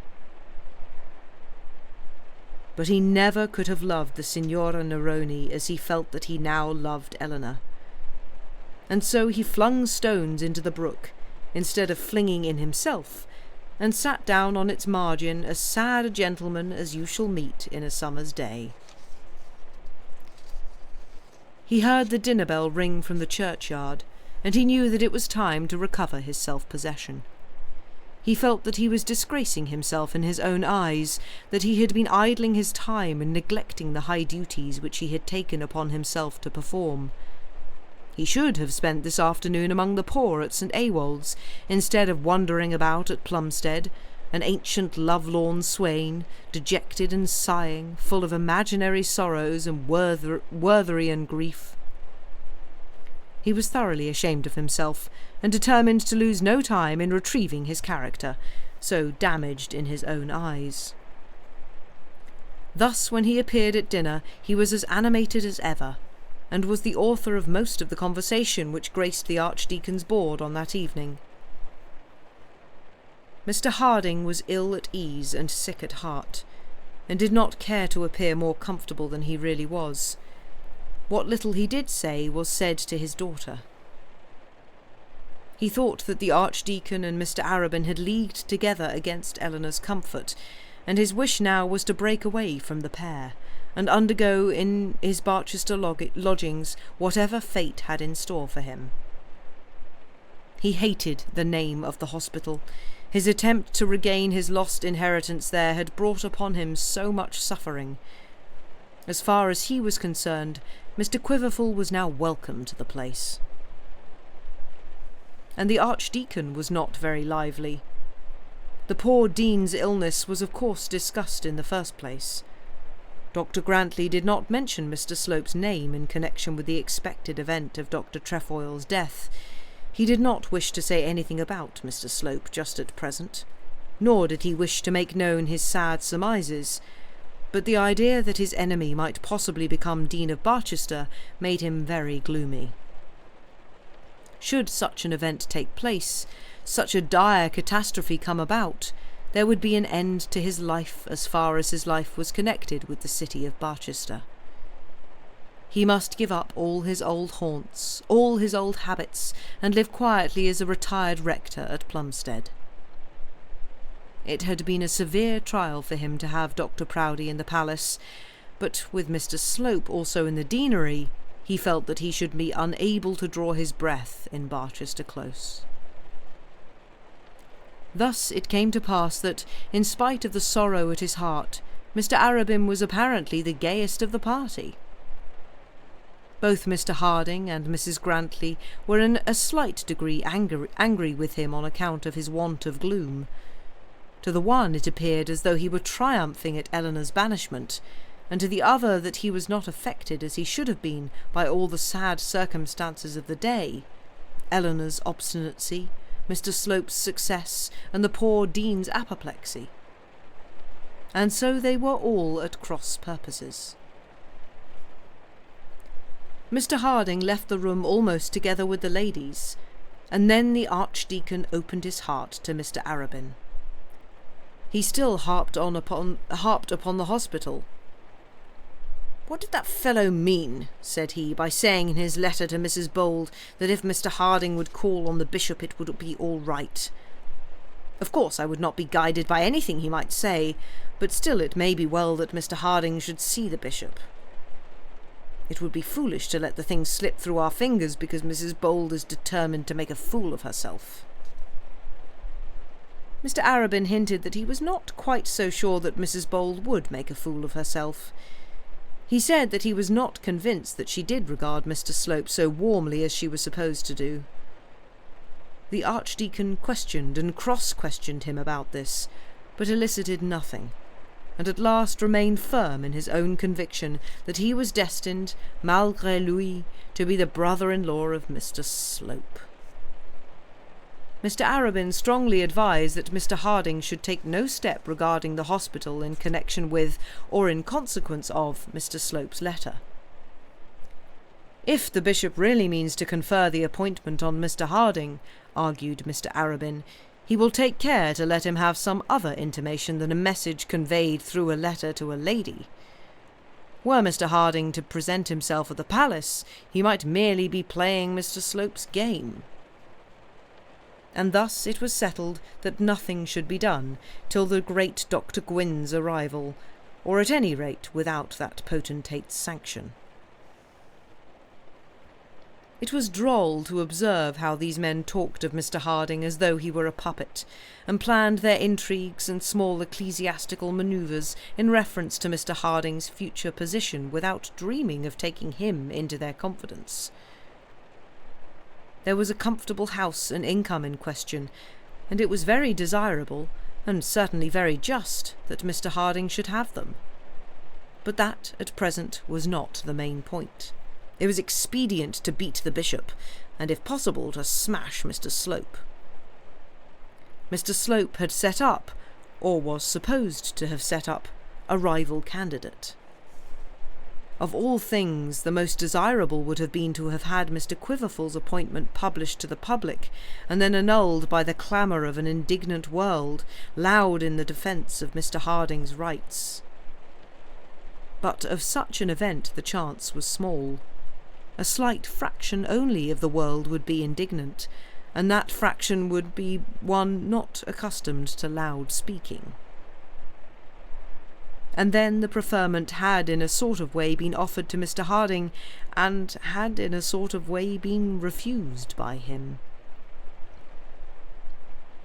But he never could have loved the Signora Neroni as he felt that he now loved Eleanor. And so he flung stones into the brook, instead of flinging in himself, and sat down on its margin as sad a gentleman as you shall meet in a summer's day. He heard the dinner bell ring from the churchyard, and he knew that it was time to recover his self-possession. He felt that he was disgracing himself in his own eyes, that he had been idling his time and neglecting the high duties which he had taken upon himself to perform. He should have spent this afternoon among the poor at St. Ewald's, instead of wandering about at Plumstead, an ancient love-lorn swain, dejected and sighing, full of imaginary sorrows and Wertherian grief. He was thoroughly ashamed of himself, and determined to lose no time in retrieving his character, so damaged in his own eyes. Thus, when he appeared at dinner, he was as animated as ever, and was the author of most of the conversation which graced the Archdeacon's board on that evening. Mr. Harding was ill at ease and sick at heart, and did not care to appear more comfortable than he really was. What little he did say was said to his daughter. He thought that the Archdeacon and Mr. Arabin had leagued together against Eleanor's comfort, and his wish now was to break away from the pair, and undergo in his Barchester lodgings whatever fate had in store for him. He hated the name of the hospital. His attempt to regain his lost inheritance there had brought upon him so much suffering. As far as he was concerned, Mr. Quiverful was now welcome to the place. And the Archdeacon was not very lively. The poor Dean's illness was of course discussed in the first place. Dr. Grantley did not mention Mr. Slope's name in connection with the expected event of Dr. Trefoil's death. He did not wish to say anything about Mr. Slope just at present, nor did he wish to make known his sad surmises, but the idea that his enemy might possibly become Dean of Barchester made him very gloomy. Should such an event take place, such a dire catastrophe come about, there would be an end to his life as far as his life was connected with the city of Barchester. He must give up all his old haunts, all his old habits, and live quietly as a retired rector at Plumstead. It had been a severe trial for him to have Dr. Proudie in the palace, but with Mr. Slope also in the deanery, he felt that he should be unable to draw his breath in Barchester Close. Thus it came to pass that, in spite of the sorrow at his heart, Mr. Arabin was apparently the gayest of the party. Both Mr. Harding and Mrs. Grantley were in a slight degree angry with him on account of his want of gloom. To the one it appeared as though he were triumphing at Eleanor's banishment, and to the other that he was not affected as he should have been by all the sad circumstances of the day, Eleanor's obstinacy, Mr. Slope's success, and the poor Dean's apoplexy. And so they were all at cross purposes. Mr. Harding left the room almost together with the ladies, and then the Archdeacon opened his heart to Mr. Arabin. He still harped upon the hospital. "What did that fellow mean," said he, "by saying in his letter to Mrs. Bold that if Mr. Harding would call on the bishop it would be all right? Of course I would not be guided by anything he might say, but still it may be well that Mr. Harding should see the bishop. It would be foolish to let the thing slip through our fingers because Mrs. Bold is determined to make a fool of herself." Mr. Arabin hinted that he was not quite so sure that Mrs. Bold would make a fool of herself. He said that he was not convinced that she did regard Mr. Slope so warmly as she was supposed to do. The Archdeacon questioned and cross-questioned him about this, but elicited nothing, and at last remained firm in his own conviction that he was destined, malgré lui, to be the brother-in-law of Mr. Slope. Mr. Arabin strongly advised that Mr. Harding should take no step regarding the hospital in connection with, or in consequence of, Mr. Slope's letter. "If the bishop really means to confer the appointment on Mr. Harding," argued Mr. Arabin, "he will take care to let him have some other intimation than a message conveyed through a letter to a lady. Were Mr. Harding to present himself at the palace, he might merely be playing Mr. Slope's game." and thus it was settled that nothing should be done till the great Dr. Gwyn's arrival, or at any rate without that potentate's sanction. It was droll to observe how these men talked of Mr. Harding as though he were a puppet, and planned their intrigues and small ecclesiastical manoeuvres in reference to Mr. Harding's future position without dreaming of taking him into their confidence. There was a comfortable house and income in question, and it was very desirable, and certainly very just, that Mr. Harding should have them. But that, at present, was not the main point. It was expedient to beat the bishop, and if possible to smash Mr. Slope. Mr. Slope had set up, or was supposed to have set up, a rival candidate. Of all things, the most desirable would have been to have had Mr. Quiverful's appointment published to the public, and then annulled by the clamour of an indignant world, loud in the defence of Mr. Harding's rights. But of such an event the chance was small. A slight fraction only of the world would be indignant, and that fraction would be one not accustomed to loud speaking. And then the preferment had in a sort of way been offered to Mr. Harding, and had in a sort of way been refused by him.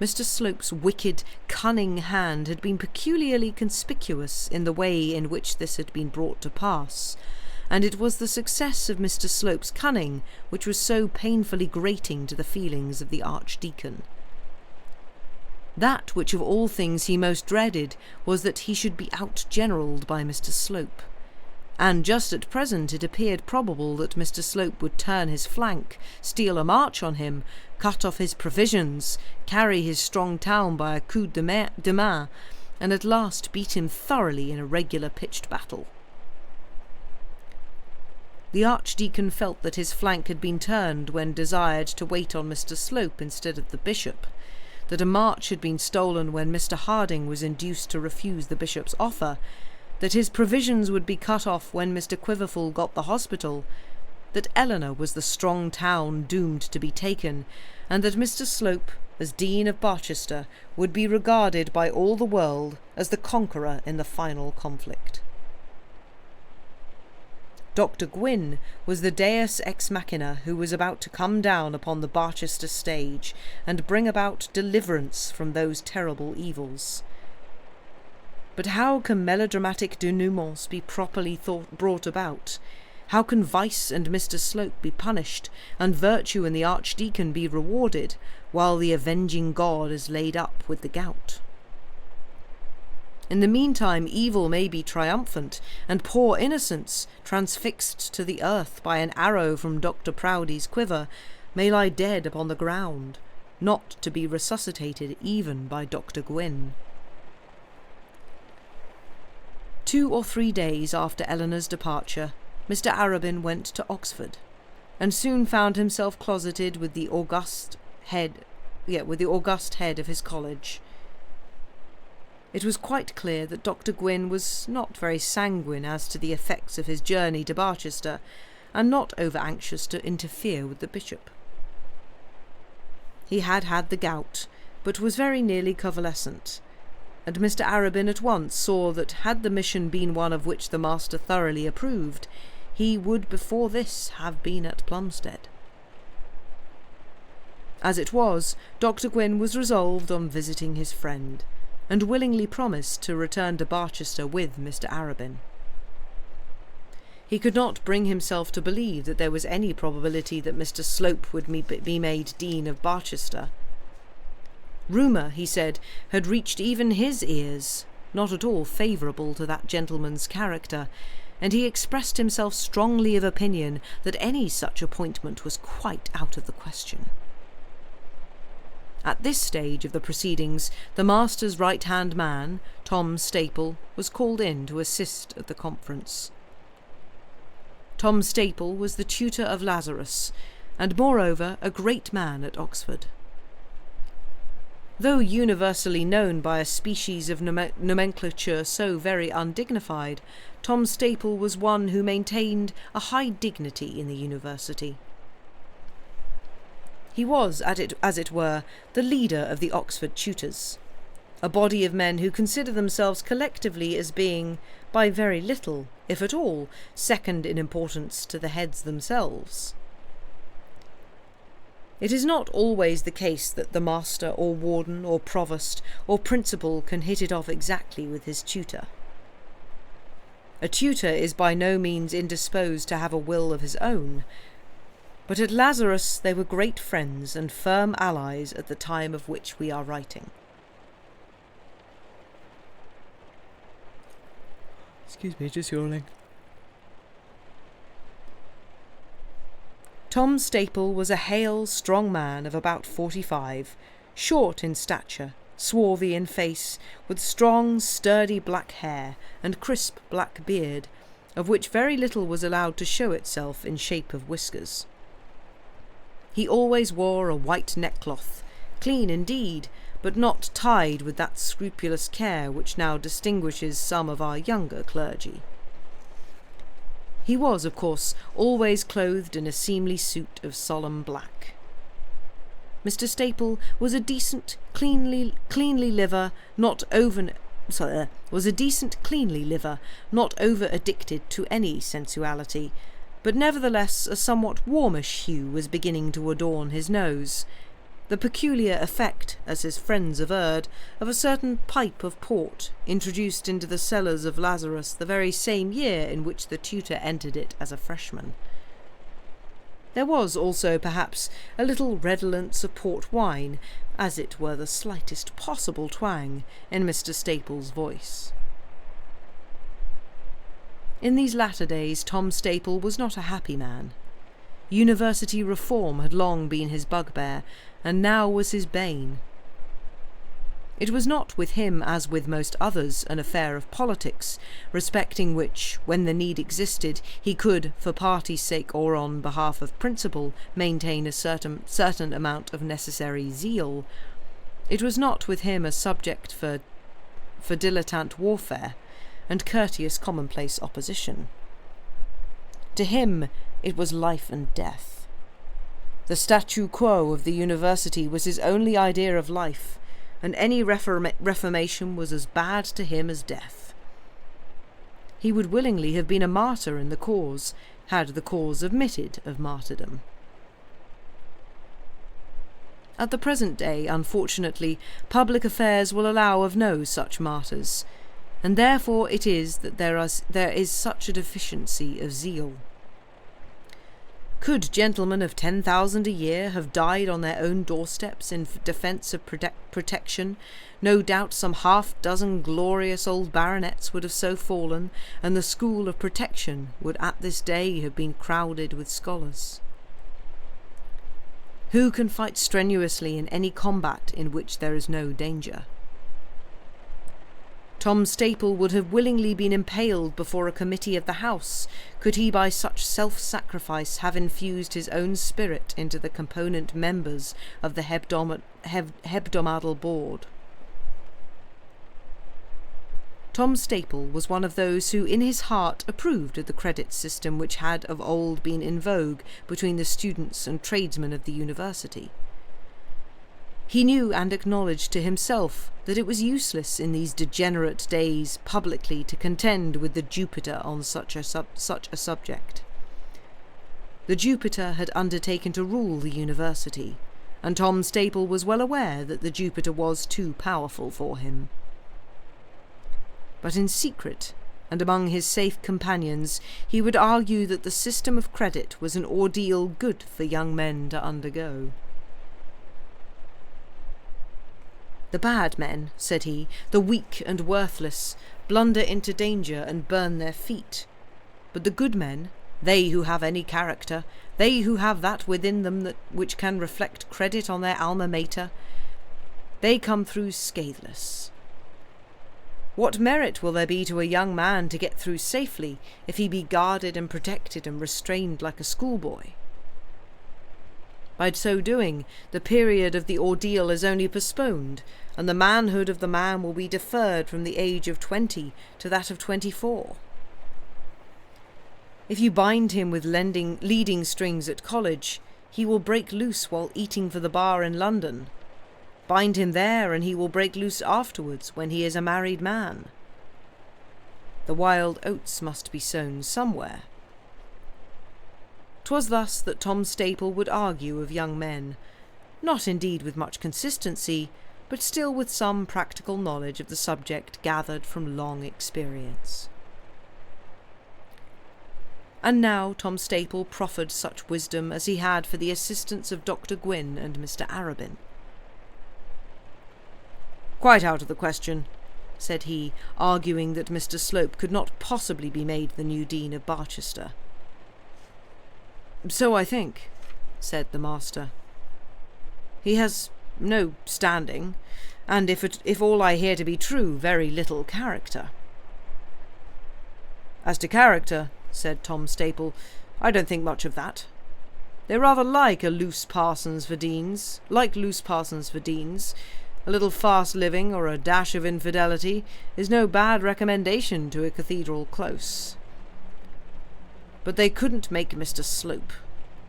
Mr. Slope's wicked, cunning hand had been peculiarly conspicuous in the way in which this had been brought to pass, and it was the success of Mr. Slope's cunning which was so painfully grating to the feelings of the Archdeacon. That which of all things he most dreaded was that he should be out-generalled by Mr. Slope, and just at present it appeared probable that Mr. Slope would turn his flank, steal a march on him, cut off his provisions, carry his strong town by a coup de main, and at last beat him thoroughly in a regular pitched battle. The Archdeacon felt that his flank had been turned when desired to wait on Mr. Slope instead of the bishop, that a march had been stolen when Mr. Harding was induced to refuse the bishop's offer, that his provisions would be cut off when Mr. Quiverful got the hospital, that Eleanor was the strong town doomed to be taken, and that Mr. Slope, as Dean of Barchester, would be regarded by all the world as the conqueror in the final conflict. Dr. Gwyn was the deus ex machina who was about to come down upon the Barchester stage and bring about deliverance from those terrible evils. But how can melodramatic denouements be properly brought about? How can Vice and Mr. Slope be punished, and virtue and the Archdeacon be rewarded, while the avenging God is laid up with the gout? In the meantime evil may be triumphant, and poor innocence, transfixed to the earth by an arrow from Dr. Proudie's quiver, may lie dead upon the ground, not to be resuscitated even by Dr. Gwyn. 2 or 3 days after Eleanor's departure, Mr. Arabin went to Oxford, and soon found himself closeted with the august head of his college. It was quite clear that Dr. Gwyn was not very sanguine as to the effects of his journey to Barchester, and not over-anxious to interfere with the bishop. He had had the gout, but was very nearly convalescent, and Mr. Arabin at once saw that had the mission been one of which the master thoroughly approved, he would before this have been at Plumstead. As it was, Dr. Gwyn was resolved on visiting his friend, and willingly promised to return to Barchester with Mr. Arabin. He could not bring himself to believe that there was any probability that Mr. Slope would be made Dean of Barchester. Rumour, he said, had reached even his ears, not at all favourable to that gentleman's character, and he expressed himself strongly of opinion that any such appointment was quite out of the question. At this stage of the proceedings, the master's right-hand man, Tom Staple, was called in to assist at the conference. Tom Staple was the tutor of Lazarus, and moreover a great man at Oxford. Though universally known by a species of nomenclature so very undignified, Tom Staple was one who maintained a high dignity in the university. He was, as it were, the leader of the Oxford tutors, a body of men who consider themselves collectively as being, by very little, if at all, second in importance to the heads themselves. It is not always the case that the master or warden or provost or principal can hit it off exactly with his tutor. A tutor is by no means indisposed to have a will of his own, but at Lazarus they were great friends and firm allies at the time of which we are writing. Excuse me, just yawning. Tom Staple was a hale, strong man of about 45, short in stature, swarthy in face, with strong, sturdy black hair and crisp black beard, of which very little was allowed to show itself in shape of whiskers. He always wore a white neckcloth, clean indeed, but not tied with that scrupulous care which now distinguishes some of our younger clergy. He was, of course, always clothed in a seemly suit of solemn black. Mr. Staple was a decent, cleanly liver, not over addicted to any sensuality, but nevertheless a somewhat warmish hue was beginning to adorn his nose, the peculiar effect, as his friends averred, of a certain pipe of port introduced into the cellars of Lazarus the very same year in which the tutor entered it as a freshman. There was also, perhaps, a little redolence of port wine, as it were the slightest possible twang, in Mr. Staple's voice. In these latter days Tom Staple was not a happy man. University reform had long been his bugbear, and now was his bane. It was not with him, as with most others, an affair of politics, respecting which, when the need existed, he could, for party's sake or on behalf of principle, maintain a certain amount of necessary zeal. It was not with him a subject for dilettante warfare and courteous commonplace opposition. To him it was life and death. The statu quo of the university was his only idea of life, and any reformation was as bad to him as death. He would willingly have been a martyr in the cause, had the cause admitted of martyrdom. At the present day, unfortunately, public affairs will allow of no such martyrs, and therefore it is that there is such a deficiency of zeal. Could gentlemen of 10,000 a year have died on their own doorsteps in defence of protection, no doubt some half-dozen glorious old baronets would have so fallen, and the school of protection would at this day have been crowded with scholars. Who can fight strenuously in any combat in which there is no danger? Tom Staple would have willingly been impaled before a committee of the House, could he by such self-sacrifice have infused his own spirit into the component members of the hebdomadal board. Tom Staple was one of those who in his heart approved of the credit system which had of old been in vogue between the students and tradesmen of the university. He knew and acknowledged to himself that it was useless in these degenerate days publicly to contend with the Jupiter on such a subject. The Jupiter had undertaken to rule the university, and Tom Staple was well aware that the Jupiter was too powerful for him. But in secret, and among his safe companions, he would argue that the system of credit was an ordeal good for young men to undergo. The bad men, said he, the weak and worthless, blunder into danger and burn their feet. But the good men, they who have any character, they who have that within them which can reflect credit on their alma mater, they come through scatheless. What merit will there be to a young man to get through safely if he be guarded and protected and restrained like a schoolboy? By so doing, the period of the ordeal is only postponed, and the manhood of the man will be deferred from the age of 20 to that of 24. If you bind him with leading strings at college, he will break loose while eating for the bar in London. Bind him there, and he will break loose afterwards when he is a married man. The wild oats must be sown somewhere. 'Twas thus that Tom Staple would argue of young men, not indeed with much consistency, but still with some practical knowledge of the subject gathered from long experience. And now Tom Staple proffered such wisdom as he had for the assistance of Dr. Gwynn and Mr. Arabin. "Quite out of the question," said he, arguing that Mr. Slope could not possibly be made the new Dean of Barchester. "So I think," said the master. "He has no standing, and if all I hear to be true, very little character." "As to character," said Tom Staple, "I don't think much of that. They rather like loose parsons for deans. A little fast living or a dash of infidelity is no bad recommendation to a cathedral close. But they couldn't make Mr. Slope.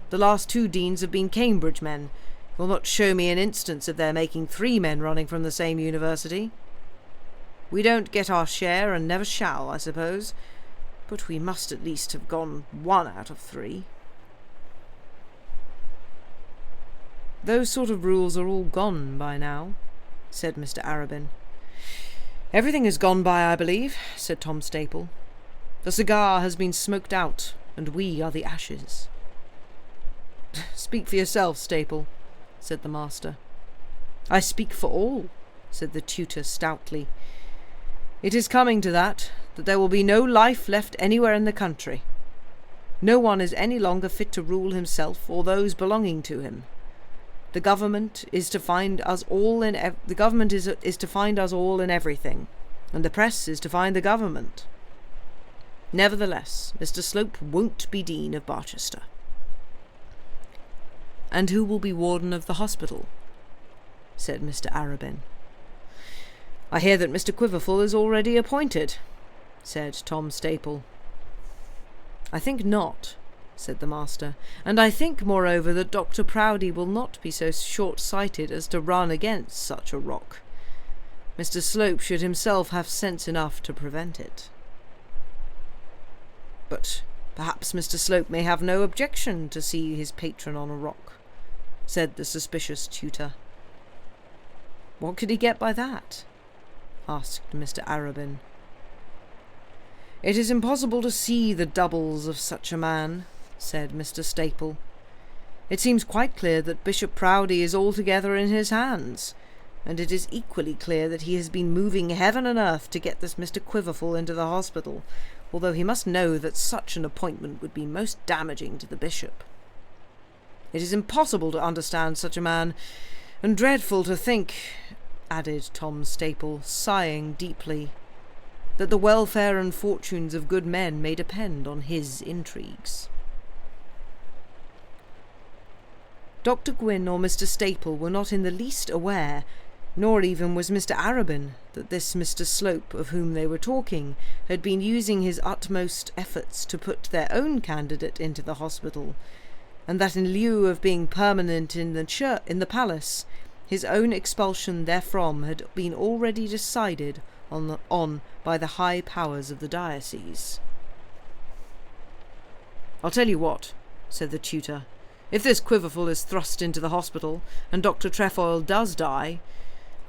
The last 2 deans have been Cambridge men. You'll not show me an instance of their making 3 men running from the same university. We don't get our share and never shall, I suppose, but we must at least have gone 1 out of 3. "Those sort of rules are all gone by now," said Mr. Arabin. "Everything is gone by, I believe," said Tom Staple. "The cigar has been smoked out, and we are the ashes." "Speak for yourself, Staple," said the master. "I speak for all," said the tutor stoutly. "It is coming to that there will be no life left anywhere in the country. No one is any longer fit to rule himself or those belonging to him. The government is to find us all in everything, and the press is to find the government. Nevertheless, Mr. Slope won't be Dean of Barchester." "And who will be warden of the hospital?" said Mr. Arabin. "I hear that Mr. Quiverful is already appointed," said Tom Staple. "I think not," said the master, "and I think, moreover, that Dr. Proudie will not be so short-sighted as to run against such a rock. Mr. Slope should himself have sense enough to prevent it." "But perhaps Mr. Slope may have no objection to see his patron on a rock," said the suspicious tutor. "What could he get by that?" asked Mr. Arabin. "It is impossible to see the doubles of such a man," said Mr. Staple. "It seems quite clear that Bishop Proudie is altogether in his hands, and it is equally clear that he has been moving heaven and earth to get this Mr. Quiverful into the hospital, although he must know that such an appointment would be most damaging to the bishop. It is impossible to understand such a man, and dreadful to think," added Tom Staple, sighing deeply, "that the welfare and fortunes of good men may depend on his intrigues." Dr. Gwynn or Mr. Staple were not in the least aware, nor even was Mr. Arabin, that this Mr. Slope of whom they were talking had been using his utmost efforts to put their own candidate into the hospital, and that in lieu of being permanent in the palace, his own expulsion therefrom had been already decided on by the high powers of the diocese. "I'll tell you what," said the tutor, "if this Quiverful is thrust into the hospital, and Dr. Trefoil does die,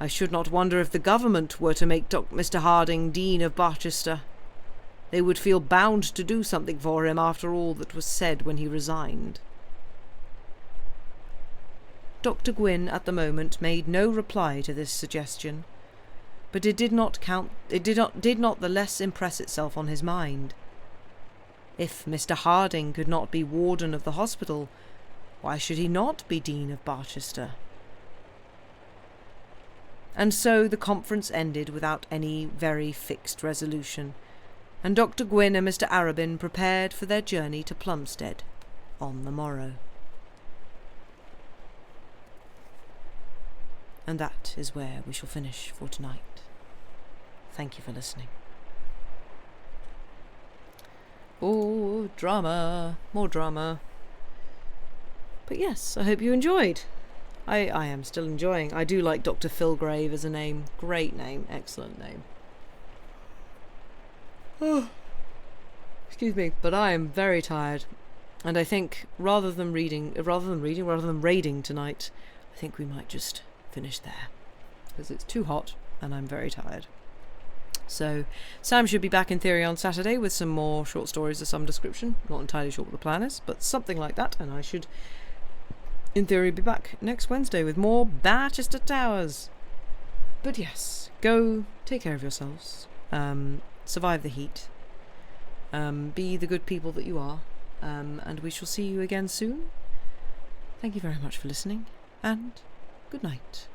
I should not wonder if the government were to make Mr. Harding Dean of Barchester. They would feel bound to do something for him after all that was said when he resigned." Dr. Gwynn at the moment made no reply to this suggestion, but it did not the less impress itself on his mind. If Mr. Harding could not be warden of the hospital, why should he not be Dean of Barchester? And so the conference ended without any very fixed resolution, and Dr. Gwynn and Mr. Arabin prepared for their journey to Plumstead on the morrow. And that is where we shall finish for tonight. Thank you for listening. Oh, drama, more drama. But yes, I hope you enjoyed. I am still enjoying. I do like Dr. Philgrave as a name. Great name. Excellent name. Oh, excuse me. But I am very tired. And I think rather than raiding tonight, I think we might just finish there. Because it's too hot and I'm very tired. So Sam should be back in theory on Saturday with some more short stories of some description. Not entirely sure what the plan is, but something like that. And I should, in theory, be back next Wednesday with more Barchester Towers. But yes, go take care of yourselves. Survive the heat. Be the good people that you are. And we shall see you again soon. Thank you very much for listening, and good night.